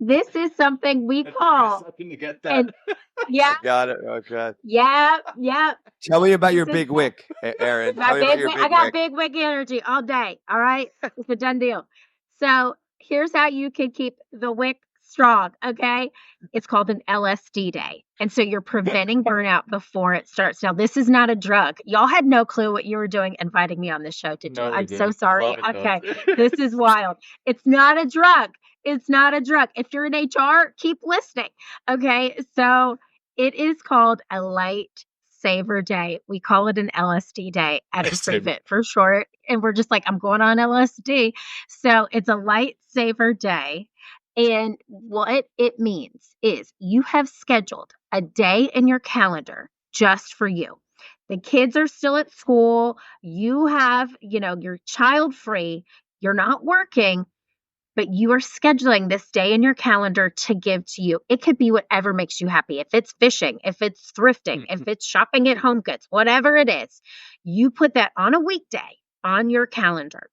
[SPEAKER 3] is something we call.
[SPEAKER 1] Something to get that.
[SPEAKER 3] Yeah.
[SPEAKER 2] Got it. Okay.
[SPEAKER 3] Yeah.
[SPEAKER 2] Tell me about your big wick, Erin.
[SPEAKER 3] I got big wick energy all day. All right. It's a done deal. So here's how you can keep the wick strong. Okay. It's called an LSD day. And so you're preventing burnout before it starts. Now, this is not a drug. Y'all had no clue what you were doing inviting me on this show, did you?
[SPEAKER 1] No,
[SPEAKER 3] I'm so sorry. Okay. This is wild. It's not a drug. It's not a drug. If you're in HR, keep listening. Okay. So it is called a light saver day. We call it an LSD day at Privit for short. And we're just like, I'm going on LSD. So it's a light saver day. And what it means is you have scheduled a day in your calendar just for you. The kids are still at school. You have, you're child free. You're not working, but you are scheduling this day in your calendar to give to you. It could be whatever makes you happy. If it's fishing, if it's thrifting, if it's shopping at Home Goods, whatever it is, you put that on a weekday on your calendar.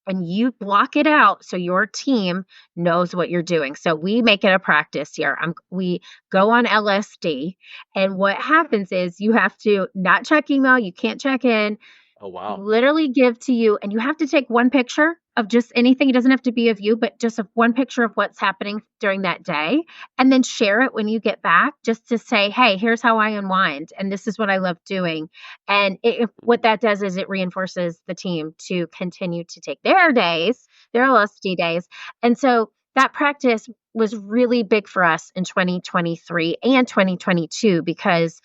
[SPEAKER 3] And you block it out so your team knows what you're doing. So we make it a practice here. We go on LSD. And what happens is you have to not check email. You can't check in.
[SPEAKER 1] Oh, wow.
[SPEAKER 3] Literally give to you. And you have to take one picture of just anything. It doesn't have to be of you, but just one picture of what's happening during that day. And then share it when you get back, just to say, hey, here's how I unwind. And this is what I love doing. And what that does is it reinforces the team to continue to take their days, their LSD days. And so that practice was really big for us in 2023 and 2022 because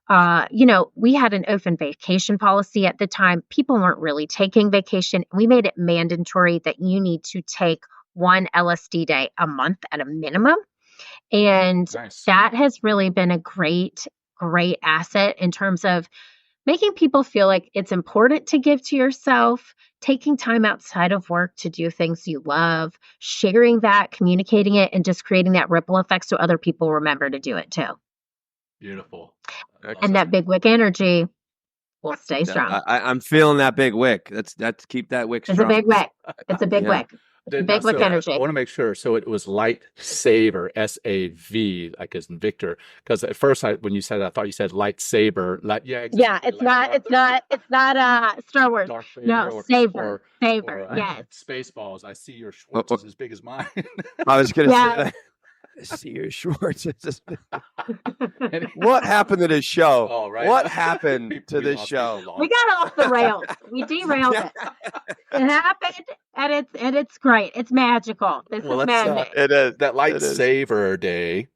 [SPEAKER 3] we had an open vacation policy at the time. People weren't really taking vacation. We made it mandatory that you need to take one LSD day a month at a minimum. And that has really been a great asset in terms of making people feel like it's important to give to yourself, taking time outside of work to do things you love, sharing that, communicating it, and just creating that ripple effect so other people remember to do it too.
[SPEAKER 1] Beautiful.
[SPEAKER 3] And that big wick energy will stay strong.
[SPEAKER 2] I'm feeling that big wick. That's keep that wick strong.
[SPEAKER 3] It's a big wick. It's a big wick. Big wick energy.
[SPEAKER 1] I want to make sure. So it was light saver, SAV, like as in Victor. Because at first, when you said it, I thought you said lightsaber. Exactly.
[SPEAKER 3] Yeah, it's not Star Wars. No, saver. Yes.
[SPEAKER 1] Spaceballs. I see your Schwartz is as big as mine.
[SPEAKER 2] I was going to say that. See your Schwartz. What happened to this show?
[SPEAKER 1] Oh, right.
[SPEAKER 2] What happened to this show?
[SPEAKER 3] We got off the rails. We derailed it. It happened, and it's great. It's magical. This is magic.
[SPEAKER 2] It is
[SPEAKER 1] that lightsaber day.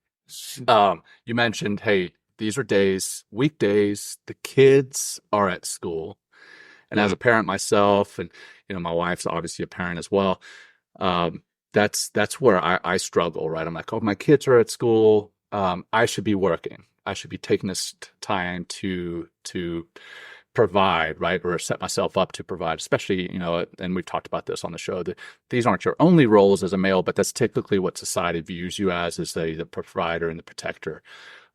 [SPEAKER 1] You mentioned, hey, these are weekdays. The kids are at school, and as a parent myself, and my wife's obviously a parent as well. That's where I struggle, right? I'm like, oh, my kids are at school. I should be working. I should be taking this time to provide, right? Or set myself up to provide, especially, and we've talked about this on the show, that these aren't your only roles as a male, but that's typically what society views you as the provider and the protector.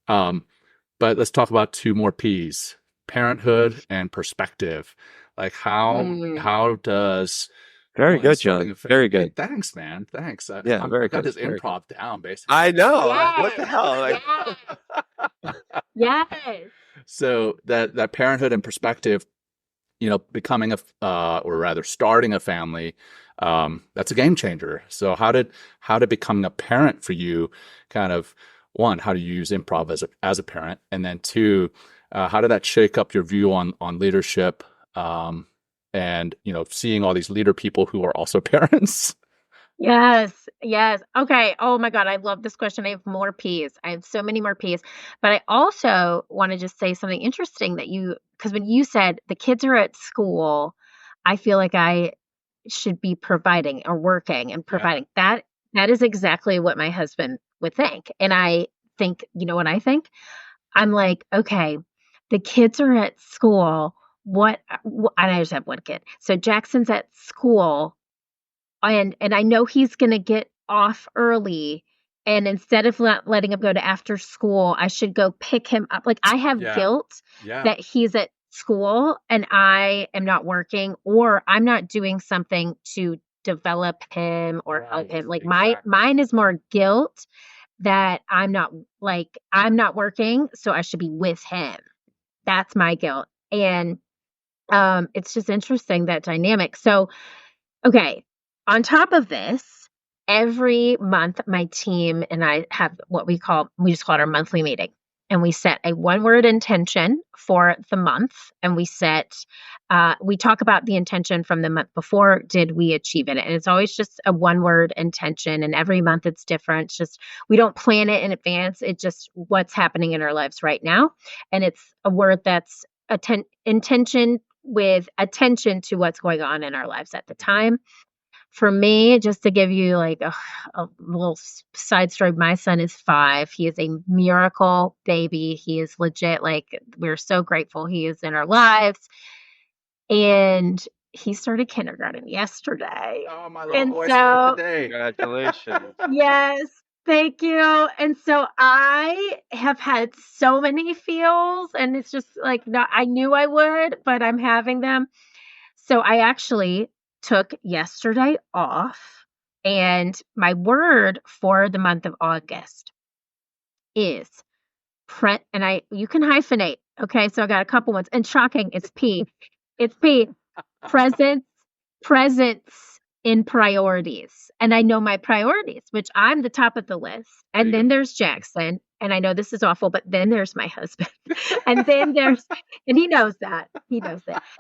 [SPEAKER 1] But let's talk about two more P's, parenthood and perspective. Like how does...
[SPEAKER 2] Very good, John. Very good.
[SPEAKER 1] Hey, thanks, man. Thanks.
[SPEAKER 2] Very good.
[SPEAKER 1] I got his improv down, basically.
[SPEAKER 2] I know.
[SPEAKER 3] Yes.
[SPEAKER 2] What the hell?
[SPEAKER 3] Yes.
[SPEAKER 1] So that parenthood and perspective, becoming or rather starting a family, that's a game changer. So how did becoming a parent for you kind of, one, how do you use improv as a parent? And then two, how did that shake up your view on leadership? And, seeing all these leader people who are also parents.
[SPEAKER 3] Yes. Okay. Oh my God. I love this question. I have more P's. I have so many more P's, but I also want to just say something interesting because when you said the kids are at school, I feel like I should be providing or working and providing. Yeah. That is exactly what my husband would think. And I think, what I think? I'm like, okay, the kids are at school. I just have one kid. So Jackson's at school and I know he's going to get off early. And instead of letting him go to after school, I should go pick him up. Like I have guilt that he's at school and I am not working or I'm not doing something to develop him or help him. Like mine is more guilt that I'm not working. So I should be with him. That's my guilt. And it's just interesting, that dynamic. So, okay, on top of this, every month my team and I have what we just call it our monthly meeting. And we set a one-word intention for the month. And we talk about the intention from the month before. Did we achieve it? And it's always just a one-word intention. And every month it's different. It's just, we don't plan it in advance. It's just what's happening in our lives right now. And it's a word that's intention with attention to what's going on in our lives at the time. For me, just to give you like a little side story, my son is 5. He is a miracle baby. He is legit. Like, we're so grateful he is in our lives. And he started kindergarten yesterday.
[SPEAKER 1] Oh, my little boy started today.
[SPEAKER 2] Congratulations.
[SPEAKER 3] Yes. Thank you. And so I have had so many feels, and it's just like, I knew I would, but I'm having them. So I actually took yesterday off, and my word for the month of August is and you can hyphenate. Okay. So I got a couple ones, and shocking, it's P. It's P. Presence in priorities. And I know my priorities, which I'm the top of the list. And then there's Jackson. And I know this is awful, but then there's my husband. And then and he knows that.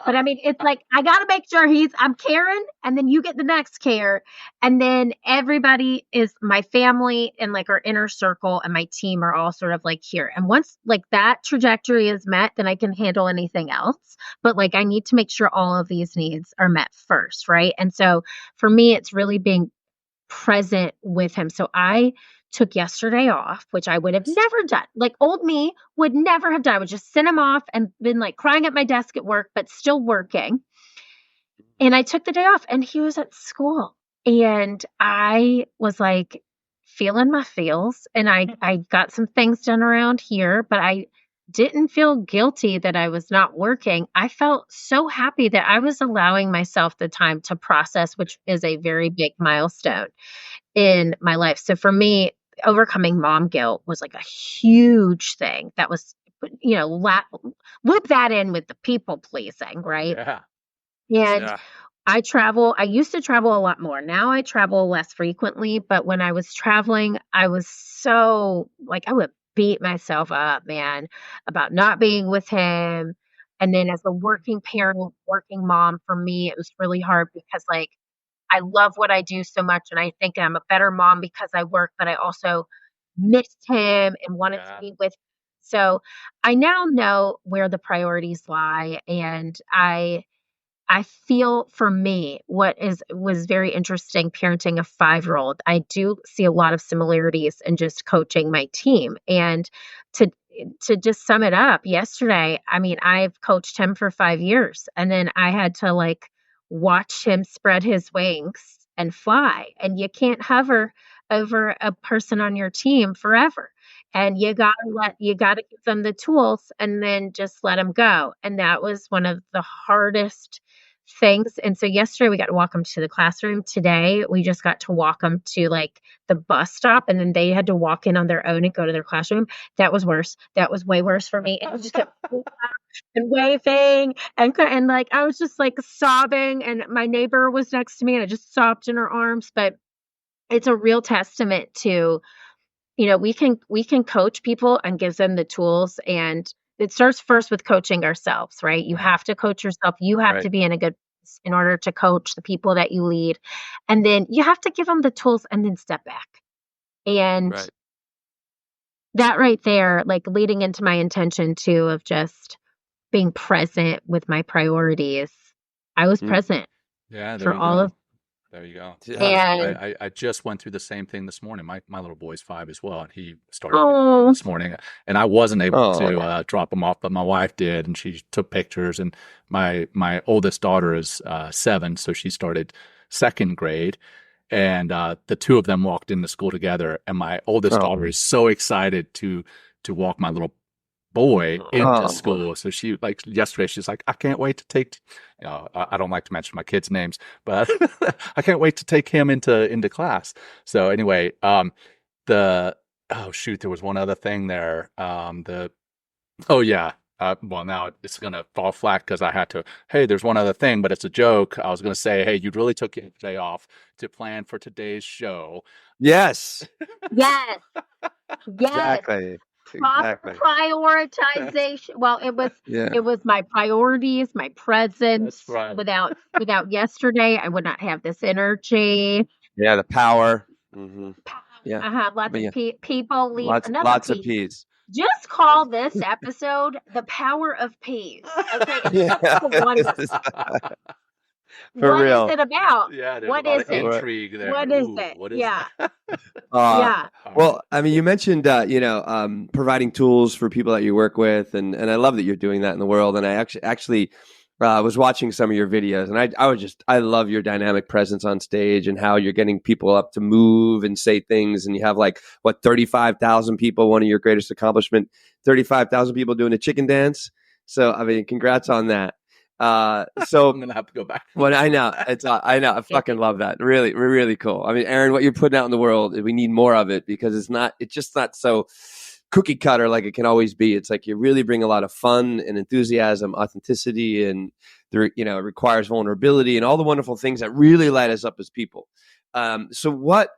[SPEAKER 3] But I mean, it's like, I got to make sure I'm Karen, and then you get the next care. And then everybody is my family and like our inner circle and my team are all sort of like here. And once like that trajectory is met, then I can handle anything else. But like, I need to make sure all of these needs are met first. Right. And so for me, it's really being present with him. So I took yesterday off, which I would have never done. Like old me would never have done. I would just send him off and been like crying at my desk at work, but still working. And I took the day off and he was at school. And I was like feeling my feels. And I got some things done around here, but I didn't feel guilty that I was not working. I felt so happy that I was allowing myself the time to process, which is a very big milestone in my life. So for me, overcoming mom guilt was like a huge thing. That was, loop that in with the people pleasing, right?
[SPEAKER 1] Yeah.
[SPEAKER 3] And I used to travel a lot more. Now I travel less frequently, but when I was traveling, I was so like, I would beat myself up, man, about not being with him. And then as a working parent, working mom, for me, it was really hard because like, I love what I do so much. And I think I'm a better mom because I work, but I also missed him and wanted to be with him. So I now know where the priorities lie. And I feel for me, was very interesting parenting a 5-year-old. I do see a lot of similarities in just coaching my team. And to just sum it up, yesterday, I mean, I've coached him for 5 years, and then I had to like watch him spread his wings and fly. And you can't hover over a person on your team forever. And you gotta give them the tools and then just let them go. And that was one of the hardest things. And so yesterday we got to walk them to the classroom. Today we just got to walk them to like the bus stop, and then they had to walk in on their own and go to their classroom. That was worse. That was way worse for me. And I just kept and waving and like I was just like sobbing, and my neighbor was next to me and I just sobbed in her arms. But it's a real testament to, we can coach people and give them the tools, and it starts first with coaching ourselves, right? You have to coach yourself. You have to be in a good place in order to coach the people that you lead. And then you have to give them the tools and then step back. And that right there, like leading into my intention too, of just being present with my priorities. I was present for all of.
[SPEAKER 1] There you go.
[SPEAKER 3] And
[SPEAKER 1] I just went through the same thing this morning. My little boy's 5 as well, and he started this morning. And I wasn't able to drop him off, but my wife did, and she took pictures. And my oldest daughter is 7, so she started 2nd grade. And the two of them walked into school together, and my oldest daughter is so excited to walk my little boy into school. So she, like yesterday, she's like, I can't wait to take, I don't like to mention my kids' names, but I can't wait to take him into class. So anyway, there was one other thing there. Well, now it's going to fall flat because I had to, hey, there's one other thing, but it's a joke. I was going to say, hey, you really took your day off to plan for today's show.
[SPEAKER 2] Yes.
[SPEAKER 3] Yes.
[SPEAKER 2] Exactly.
[SPEAKER 3] Prioritization. Well, it was my priorities, my presence.
[SPEAKER 1] That's right.
[SPEAKER 3] Without yesterday, I would not have this energy.
[SPEAKER 2] Yeah, the power. Mm-hmm.
[SPEAKER 3] Yeah. Lots of people leave.
[SPEAKER 2] Lots of peas.
[SPEAKER 3] Just call this episode "The Power of Peas." Okay,
[SPEAKER 2] For real.
[SPEAKER 3] What is it about?
[SPEAKER 1] Yeah,
[SPEAKER 3] what is it?
[SPEAKER 1] Intrigue there.
[SPEAKER 3] What is it?
[SPEAKER 1] What is
[SPEAKER 3] it?
[SPEAKER 2] Well, I mean, you mentioned providing tools for people that you work with, and I love that you're doing that in the world. And I actually was watching some of your videos, and I love your dynamic presence on stage and how you're getting people up to move and say things. And you have 35,000 people. One of your greatest accomplishment, 35,000 people doing a chicken dance. So I mean, congrats on that. So
[SPEAKER 1] I'm gonna have to go back.
[SPEAKER 2] Well, I know I fucking love that. Really, really cool. I mean, Erin, what you're putting out in the world, we need more of it, because it's just not so cookie cutter like it can always be. It's like you really bring a lot of fun and enthusiasm, authenticity, and it requires vulnerability and all the wonderful things that really light us up as people. So what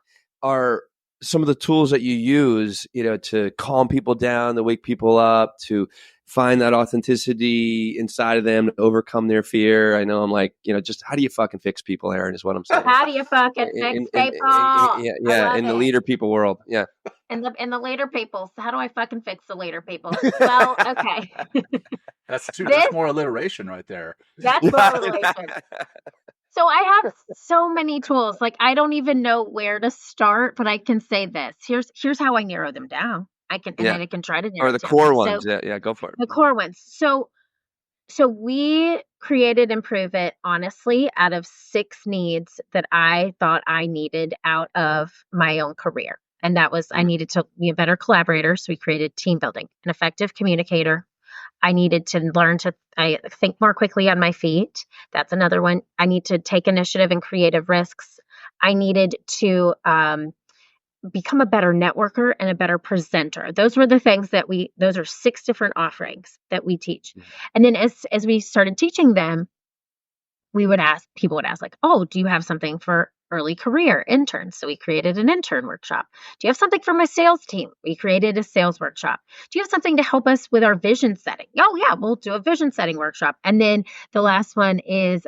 [SPEAKER 2] are some of the tools that you use, to calm people down, to wake people up, to find that authenticity inside of them, to overcome their fear? I know I'm like, just how do you fucking fix people, Erin, is what I'm saying.
[SPEAKER 3] How do you fucking fix people?
[SPEAKER 2] In the leader people world. Yeah.
[SPEAKER 3] In the later people. How do I fucking fix the later people? Well, okay.
[SPEAKER 1] That's more alliteration right there.
[SPEAKER 3] That's more alliteration. So I have so many tools. Like, I don't even know where to start, but I can say this. Here's how I narrow them down. I can try to narrow
[SPEAKER 2] or the
[SPEAKER 3] it down.
[SPEAKER 2] core ones. Yeah, go for it.
[SPEAKER 3] The core ones. So we created Improve It, honestly, out of 6 needs that I thought I needed out of my own career. And that was, I needed to be a better collaborator. So we created team building, an effective communicator. I needed to learn to think more quickly on my feet. That's another one. I need to take initiative and creative risks. I needed to become a better networker and a better presenter. Those were the things that those are 6 different offerings that we teach. And then as we started teaching them, people would ask like, oh, do you have something for early career interns? So we created an intern workshop. Do you have something for my sales team? We created a sales workshop. Do you have something to help us with our vision setting? Oh yeah, we'll do a vision setting workshop. And then the last one is,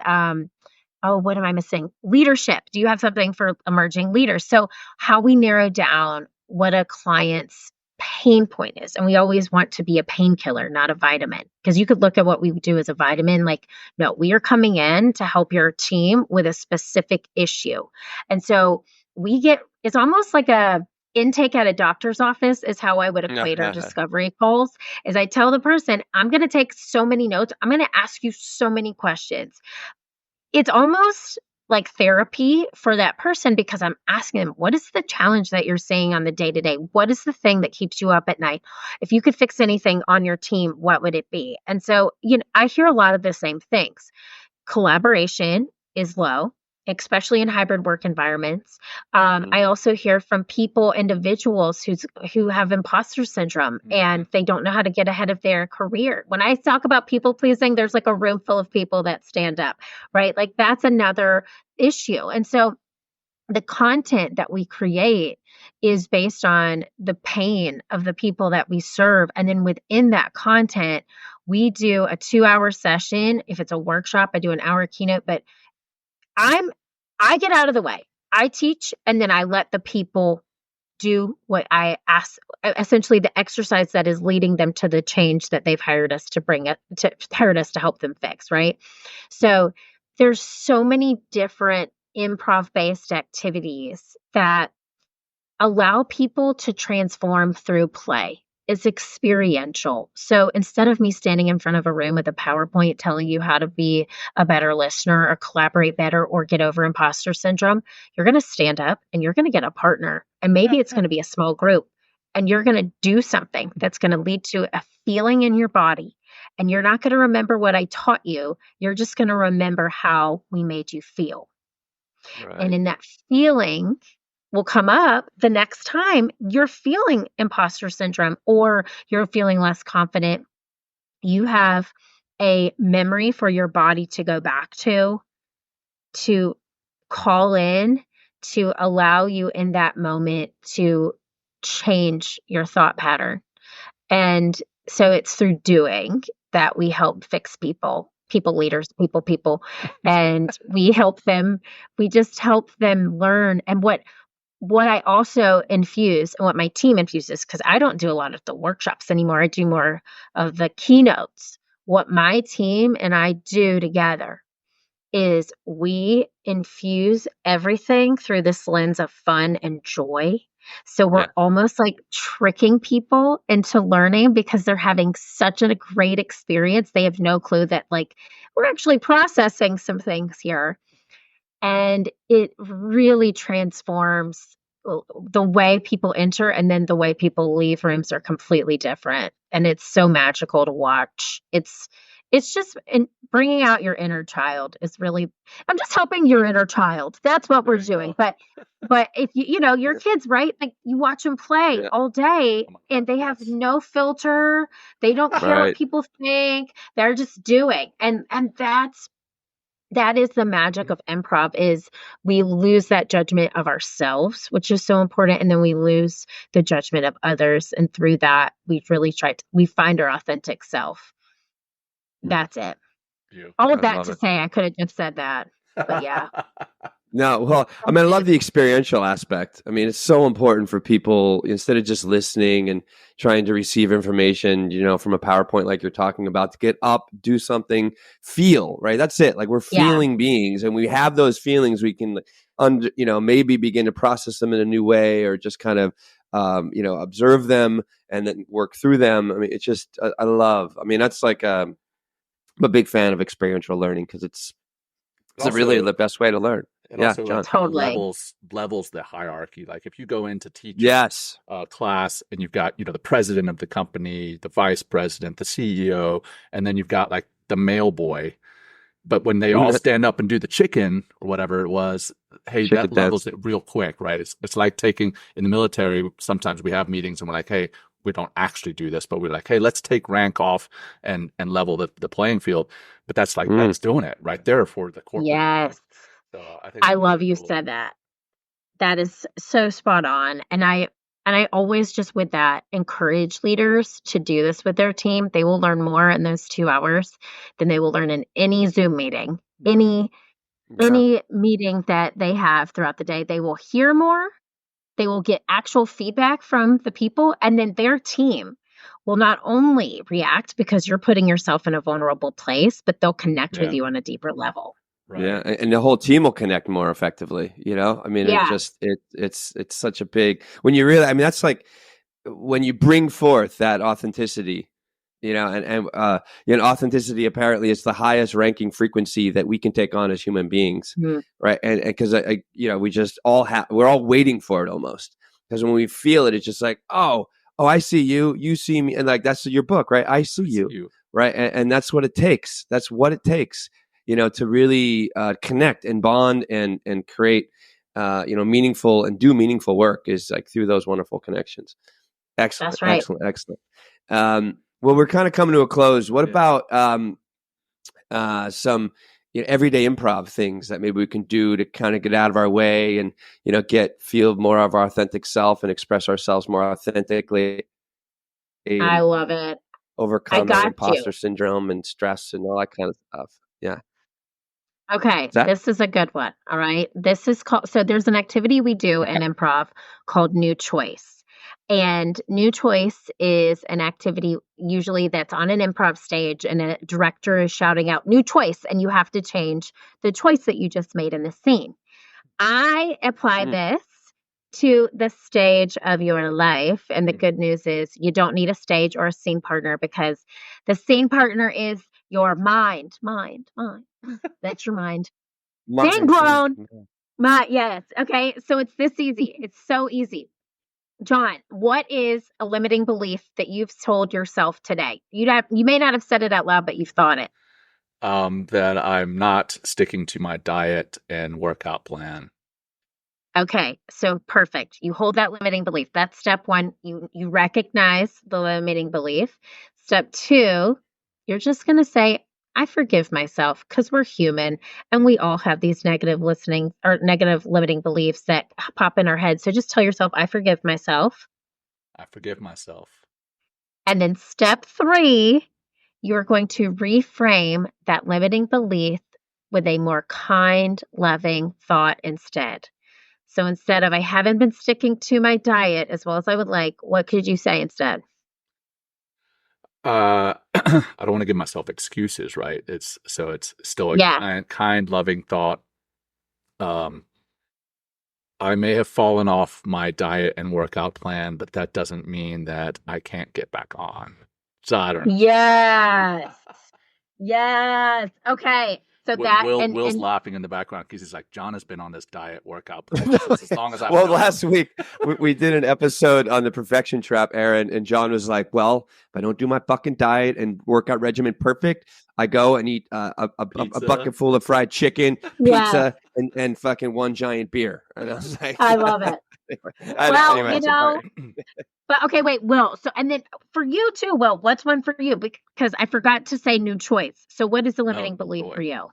[SPEAKER 3] what am I missing? Leadership. Do you have something for emerging leaders? So how we narrow down what a client's pain point is. And we always want to be a painkiller, not a vitamin. Because you could look at what we do as a vitamin, like, no, we are coming in to help your team with a specific issue. And so it's almost like a intake at a doctor's office is how I would equate our discovery calls. Is I tell the person, I'm going to take so many notes. I'm going to ask you so many questions. It's almost like therapy for that person because I'm asking them, what is the challenge that you're seeing on the day-to-day? What is the thing that keeps you up at night? If you could fix anything on your team, what would it be? And so, I hear a lot of the same things. Collaboration is low, especially in hybrid work environments. I also hear from individuals who have imposter syndrome and they don't know how to get ahead of their career. When I talk about people pleasing, there's like a room full of people that stand up, right? Like that's another issue. And so the content that we create is based on the pain of the people that we serve. And then within that content, we do a 2-hour session. If it's a workshop, I do an hour keynote, but I get out of the way. I teach and then I let the people do what I ask, essentially the exercise that is leading them to the change that they've hired us to help them fix, right? So there's so many different improv-based activities that allow people to transform through play. It's experiential. So instead of me standing in front of a room with a PowerPoint telling you how to be a better listener or collaborate better or get over imposter syndrome, you're going to stand up and you're going to get a partner. And maybe it's going to be a small group and you're going to do something that's going to lead to a feeling in your body. And you're not going to remember what I taught you. You're just going to remember how we made you feel. Right. And in that feeling will come up the next time you're feeling imposter syndrome or you're feeling less confident. You have a memory for your body to go back to call in, to allow you in that moment to change your thought pattern. And so it's through doing that we help fix people leaders, people, and we just help them learn. And what I also infuse and what my team infuses, because I don't do a lot of the workshops anymore. I do more of the keynotes. What my team and I do together is we infuse everything through this lens of fun and joy. So we're almost like tricking people into learning because they're having such a great experience. They have no clue that like we're actually processing some things here. And it really transforms the way people enter, and then the way people leave rooms are completely different. And it's so magical to watch. It's just bringing out your inner child is really, I'm just helping your inner child. That's what we're doing. But if your kids, right? Like you watch them play all day and they have no filter. They don't care what people think. They're just doing. And that is the magic of improv, is we lose that judgment of ourselves, which is so important. And then we lose the judgment of others. And through that, we find our authentic self. That's it. All of that to say, I could have just said that, but yeah.
[SPEAKER 2] No, well, I mean, I love the experiential aspect. I mean, it's so important for people, instead of just listening and trying to receive information, from a PowerPoint like you're talking about, to get up, do something, feel, right? That's it. Like, we're feeling beings, and we have those feelings. We can, maybe begin to process them in a new way, or just kind of, observe them and then work through them. I mean, it's just, that's like, I'm a big fan of experiential learning, because it's really the best way to learn.
[SPEAKER 1] It also
[SPEAKER 2] John.
[SPEAKER 3] Totally
[SPEAKER 1] levels the hierarchy. Like, if you go into teaching class, and you've got, the president of the company, the vice president, the CEO, and then you've got like the mail boy. But when they all stand up and do the chicken or whatever it was, hey, chicken that levels it real quick, right? It's like taking, in the military, sometimes we have meetings and we're like, hey, we don't actually do this, but we're like, hey, let's take rank off and level the playing field. But that's like, that's doing it right there for the corporate.
[SPEAKER 3] Yes.
[SPEAKER 1] So I
[SPEAKER 3] love you said that. That is so spot on. And I always, just with that, encourage leaders to do this with their team. They will learn more in those 2 hours than they will learn in any Zoom meeting, any meeting that they have throughout the day. They will hear more. They will get actual feedback from the people, and then their team will not only react because you're putting yourself in a vulnerable place, but they'll connect with you on a deeper level.
[SPEAKER 2] Right. Yeah, and the whole team will connect more effectively. I mean, it's such a big, when you really, I mean, that's like when you bring forth that authenticity, and authenticity apparently is the highest ranking frequency that we can take on as human beings, right? And because we just we're all waiting for it almost, because when we feel it, it's just like, oh, I see you, you see me, and like, that's your book, right? I see you, right? And that's what it takes. That's what it takes. To really connect and bond and create, meaningful and do meaningful work, is like through those wonderful connections. Excellent. That's right. Excellent. Well, we're kind of coming to a close. What about some everyday improv things that maybe we can do to kind of get out of our way and, feel more of our authentic self and express ourselves more authentically?
[SPEAKER 3] I love it.
[SPEAKER 2] Overcome imposter syndrome and stress and all that kind of stuff. Yeah.
[SPEAKER 3] Okay, this is a good one. All right. This is called, so there's an activity we do in improv called New Choice. And New Choice is an activity usually that's on an improv stage, and a director is shouting out new choice, and you have to change the choice that you just made in the scene. I apply this to the stage of your life. And the good news is you don't need a stage or a scene partner, because the scene partner is your mind. That's your mind. Being blown. Yes. Okay. So it's this easy. It's so easy. John, what is a limiting belief that you've told yourself today? You may not have said it out loud, but you've thought it.
[SPEAKER 1] That I'm not sticking to my diet and workout plan.
[SPEAKER 3] Okay, so perfect. You hold that limiting belief. That's step one. You recognize the limiting belief. Step two, you're just going to say, I forgive myself, because we're human and we all have these negative limiting beliefs that pop in our head. So just tell yourself, I forgive myself.
[SPEAKER 1] I forgive myself.
[SPEAKER 3] And then step three, you're going to reframe that limiting belief with a more kind, loving thought instead. So instead of, I haven't been sticking to my diet as well as I would like, what could you say instead?
[SPEAKER 1] I don't want to give myself excuses, right? It's still a kind, loving thought. I may have fallen off my diet and workout plan, but that doesn't mean that I can't get back on. So I don't know.
[SPEAKER 3] Yes. Okay. So
[SPEAKER 1] Will's laughing in the background because he's like, John has been on this diet workout plan as long as I've
[SPEAKER 2] Well, last week we did an episode on the perfection trap, Erin, and John was like, well, if I don't do my fucking diet and workout regimen perfect, I go and eat a bucket full of fried chicken, pizza, and fucking one giant beer. And I was like,
[SPEAKER 3] I love it. But okay, wait, Will. So, and then for you too, Will, what's one for you? Because I forgot to say New Choice. So what is the limiting belief for you?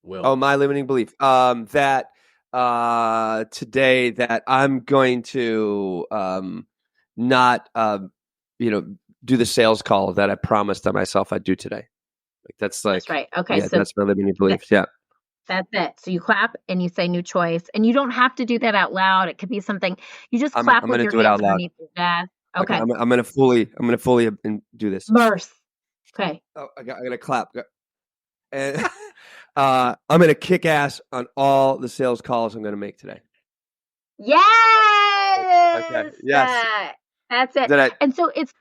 [SPEAKER 2] Will. Oh, my limiting belief. That today that I'm going to not do the sales call that I promised myself I'd do today. That's right. Okay, so that's my limiting belief.
[SPEAKER 3] That's it. So you clap and you say new choice, and you don't have to do that out loud. It could be something you just clap
[SPEAKER 2] I'm
[SPEAKER 3] with
[SPEAKER 2] gonna
[SPEAKER 3] your
[SPEAKER 2] do it
[SPEAKER 3] hands
[SPEAKER 2] out loud.
[SPEAKER 3] underneath your desk.
[SPEAKER 2] Okay.
[SPEAKER 3] Okay.
[SPEAKER 2] I'm gonna fully do this.
[SPEAKER 3] Mirth. Okay.
[SPEAKER 2] Oh, I gotta clap. And I'm gonna kick ass on all the sales calls I'm gonna make today.
[SPEAKER 3] Yes.
[SPEAKER 2] Okay. Yes.
[SPEAKER 3] That's it. And so it's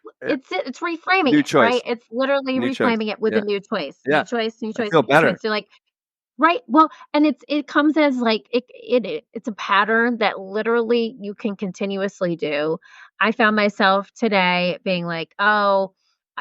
[SPEAKER 3] reframing
[SPEAKER 2] New
[SPEAKER 3] it,
[SPEAKER 2] choice.
[SPEAKER 3] right? It's literally
[SPEAKER 2] New choice.
[SPEAKER 3] reframing it with a new choice.
[SPEAKER 2] Yeah.
[SPEAKER 3] New choice, new choice,
[SPEAKER 2] I feel
[SPEAKER 3] new
[SPEAKER 2] better.
[SPEAKER 3] choice. So like, right. Well, and it comes as like it's a pattern that literally you can continuously do. I found myself today being like, oh,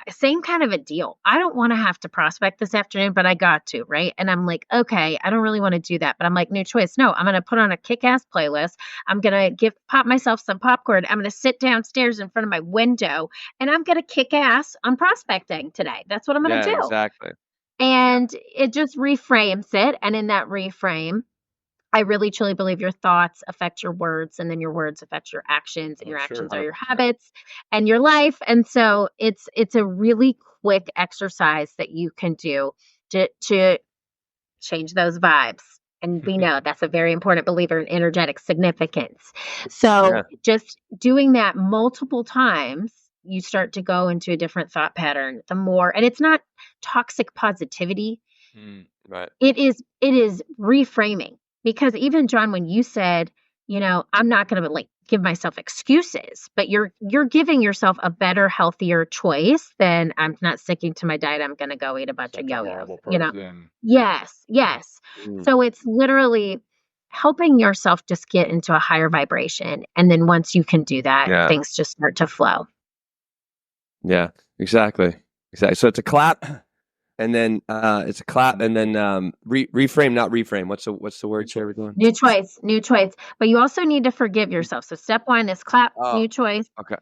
[SPEAKER 3] same kind of a deal. I don't want to have to prospect this afternoon, but I got to, right? And I'm like, okay, I don't really want to do that, but I'm like, new choice. No, I'm going to put on a kick-ass playlist. I'm going to pop myself some popcorn. I'm going to sit downstairs in front of my window and I'm going to kick ass on prospecting today. That's what I'm going to do.
[SPEAKER 2] Exactly.
[SPEAKER 3] And it just reframes it. And in that reframe, I really truly believe your thoughts affect your words, and then your words affect your actions, and your actions are your habits and your life. And so it's a really quick exercise that you can do to change those vibes. And we know that's a very important believer in energetic significance. So just doing that multiple times, you start to go into a different thought pattern. And it's not toxic positivity.
[SPEAKER 2] Right.
[SPEAKER 3] It is reframing. Because even John, when you said, I'm not going to like give myself excuses, but you're giving yourself a better, healthier choice than I'm not sticking to my diet. I'm going to go eat a bunch of yo-yos. Yes. So it's literally helping yourself just get into a higher vibration, and then once you can do that, things just start to flow.
[SPEAKER 2] Yeah, exactly. So it's a clap. And then it's a clap, and then reframe, not reframe. What's the word here we're doing?
[SPEAKER 3] New choice. But you also need to forgive yourself. So step 1 is clap, new choice.
[SPEAKER 2] Okay.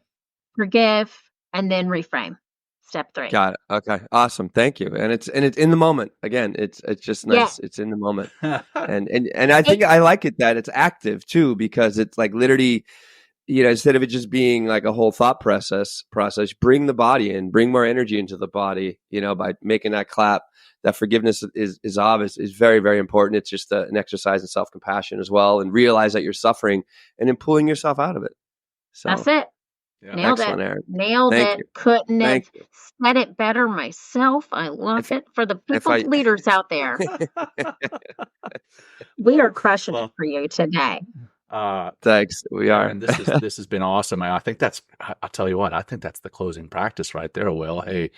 [SPEAKER 3] Forgive, and then reframe. Step 3.
[SPEAKER 2] Got it. Okay. Awesome. Thank you. And it's in the moment. Again, it's just nice. Yeah. It's in the moment. and I think I like it that it's active too, because it's like literally, instead of it just being like a whole thought process, bring the body in, bring more energy into the body, by making that clap. That forgiveness is obvious, is very, very important. It's just an exercise in self-compassion as well, and realize that you're suffering and then pulling yourself out of it. So
[SPEAKER 3] that's it. Yeah. Nailed
[SPEAKER 2] Excellent,
[SPEAKER 3] it.
[SPEAKER 2] Erin.
[SPEAKER 3] Nailed
[SPEAKER 2] Thank
[SPEAKER 3] it.
[SPEAKER 2] You.
[SPEAKER 3] Couldn't have said it better myself. I love it. For the people leaders out there. We are crushing it for you today.
[SPEAKER 2] Thanks. We are.
[SPEAKER 1] And this has been awesome. I think I'll tell you what, I think that's the closing practice right there, Will. Hey,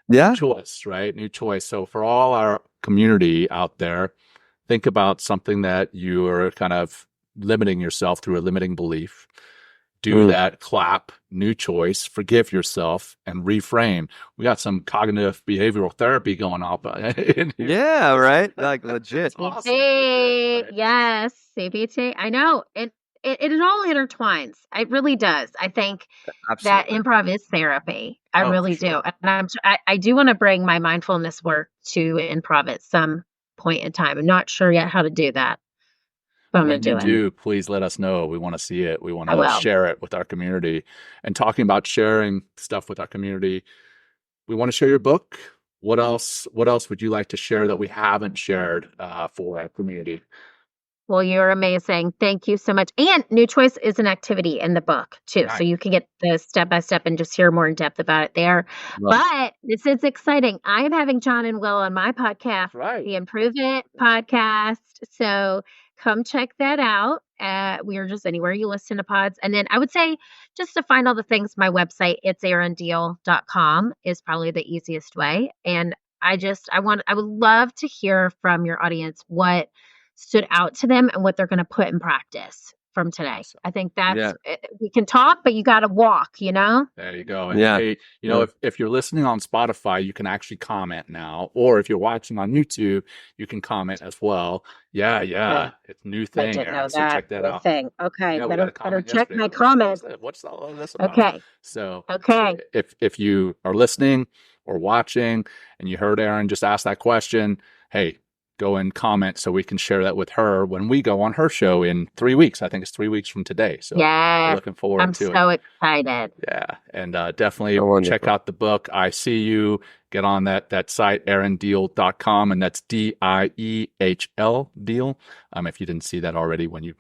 [SPEAKER 1] new choice, right? New choice. So for all our community out there, think about something that you are kind of limiting yourself through a limiting belief. Do that, clap, new choice, forgive yourself, and reframe. We got some cognitive behavioral therapy going on.
[SPEAKER 2] Yeah, right? Like legit.
[SPEAKER 3] Awesome. Yes, CBT. I know. It all intertwines. It really does. I think that improv is therapy. I really do. And I do want to bring my mindfulness work to improv at some point in time. I'm not sure yet how to do that.
[SPEAKER 1] When you do, please let us know. We want to see it. We want to share it with our community. And talking about sharing stuff with our community, we want to share your book. What else would you like to share that we haven't shared for our community?
[SPEAKER 3] Well, you're amazing. Thank you so much. And New Choice is an activity in the book too. Nice. So you can get the step-by-step and just hear more in depth about it there. Right. But this is exciting. I am having John and Will on my podcast, the Improve It podcast. So come check that out. We are just anywhere you listen to pods. And then I would say just to find all the things, my website, it's erindeal.com is probably the easiest way. And I would love to hear from your audience what stood out to them and what they're going to put in practice from today. I think that's, we can talk, but you got to walk,
[SPEAKER 1] There you go. And hey, if you're listening on Spotify, you can actually comment now, or if you're watching on YouTube, you can comment as well. Yeah. It's a new thing.
[SPEAKER 3] I didn't know
[SPEAKER 1] so
[SPEAKER 3] that.
[SPEAKER 1] check that out.
[SPEAKER 3] Thing. Okay. Better check my comments.
[SPEAKER 1] What's all of this about?
[SPEAKER 3] Okay.
[SPEAKER 1] So if you are listening or watching and you heard Erin just ask that question, hey, go and comment so we can share that with her when we go on her show in 3 weeks. I think it's 3 weeks from today. So we're looking forward to it.
[SPEAKER 3] I'm so excited.
[SPEAKER 1] Yeah. And definitely check out the book. I See You. Get on that site, erindeal.com, and that's DIEHL Deal. If you didn't see that already when you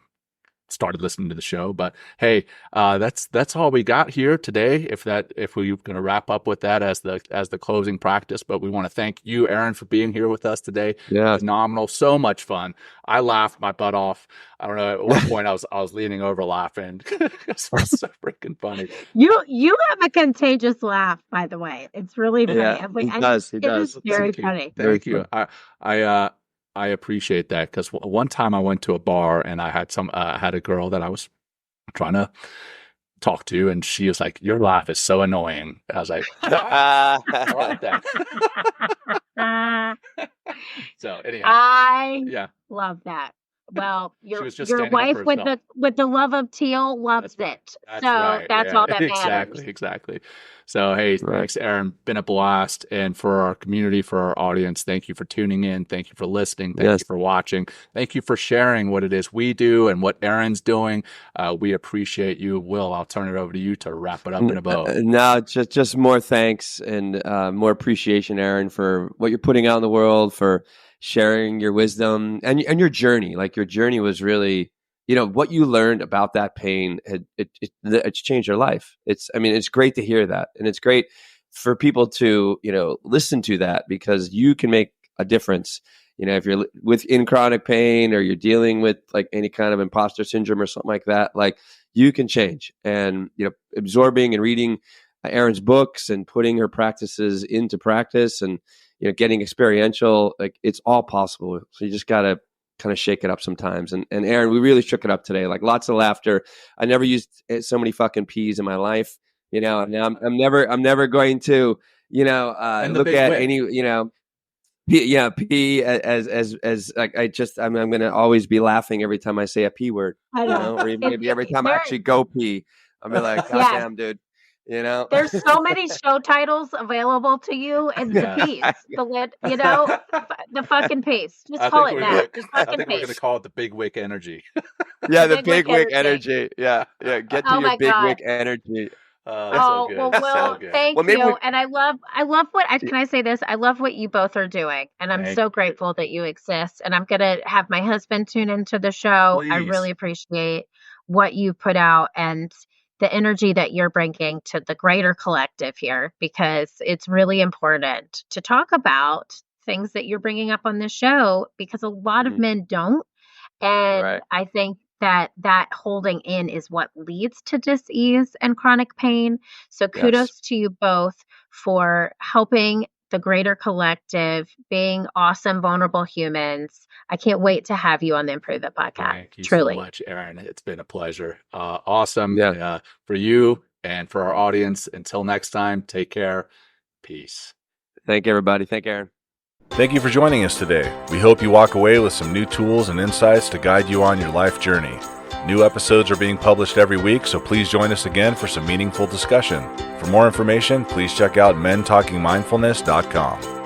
[SPEAKER 1] started listening to the show. But hey, that's all we got here today. If we're going to wrap up with that as the closing practice, but we want to thank you, Erin, for being here with us today.
[SPEAKER 2] Yeah,
[SPEAKER 1] phenomenal, so much fun. I laughed my butt off. I don't know. At one point, I was leaning over laughing. It was so freaking funny.
[SPEAKER 3] You have a contagious laugh, by the way. It's really funny.
[SPEAKER 2] Yeah, he does.
[SPEAKER 3] It is very funny.
[SPEAKER 1] Thank you. I appreciate that, because one time I went to a bar and I had a girl that I was trying to talk to, and she was like, "Your laugh is so annoying." I was like, "I like that." So anyhow,
[SPEAKER 3] I love that. Well, your wife with the love of teal loves it.
[SPEAKER 1] That's
[SPEAKER 3] so
[SPEAKER 1] right.
[SPEAKER 3] that's all that matters.
[SPEAKER 1] Exactly. So, hey, thanks, Erin. Been a blast. And for our community, for our audience, thank you for tuning in. Thank you for listening. Thank you for watching. Thank you for sharing what it is we do and what Erin's doing. We appreciate you. Will, I'll turn it over to you to wrap it up in a bow.
[SPEAKER 2] No, just more thanks and more appreciation, Erin, for what you're putting out in the world, for sharing your wisdom and your journey. Like, your journey was really, what you learned about that pain, it's changed your life. It's great to hear that. And it's great for people to, listen to that, because you can make a difference. If you're in chronic pain, or you're dealing with like any kind of imposter syndrome or something like that, like, you can change. And, absorbing and reading Erin's books and putting her practices into practice, and, getting experiential, like, it's all possible. So you just got to kind of shake it up sometimes. And Erin, we really shook it up today. Like, lots of laughter. I never used so many fucking P's in my life, and now I'm never going to, look at any, P as like, I'm going to always be laughing every time I say a P word, or maybe every time I actually go pee, I'll be like, God damn, dude.
[SPEAKER 3] There's so many show titles available to you, and the piece, the fucking piece. Just call it that.
[SPEAKER 1] I think we're going to call it the Big Wick Energy.
[SPEAKER 2] Yeah, the Big Wick energy. Yeah. Get to your Big Wick energy.
[SPEAKER 3] So good. Well, thank you. And I love what can I say this? I love what you both are doing, and I'm so grateful that you exist. And I'm gonna have my husband tune into the show. Please. I really appreciate what you put out and the energy that you're bringing to the greater collective here, because it's really important to talk about things that you're bringing up on this show, because a lot of men don't. And I think that holding in is what leads to dis-ease and chronic pain. So kudos to you both for helping the greater collective, being awesome, vulnerable humans. I can't wait to have you on the Improve It podcast.
[SPEAKER 1] Thank you
[SPEAKER 3] Truly.
[SPEAKER 1] So much, Erin. It's been a pleasure. Awesome. Yeah. For you and for our audience. Until next time, take care. Peace.
[SPEAKER 2] Thank you, everybody. Thank you, Erin.
[SPEAKER 4] Thank you for joining us today. We hope you walk away with some new tools and insights to guide you on your life journey. New episodes are being published every week, so please join us again for some meaningful discussion. For more information, please check out mentalkingmindfulness.com.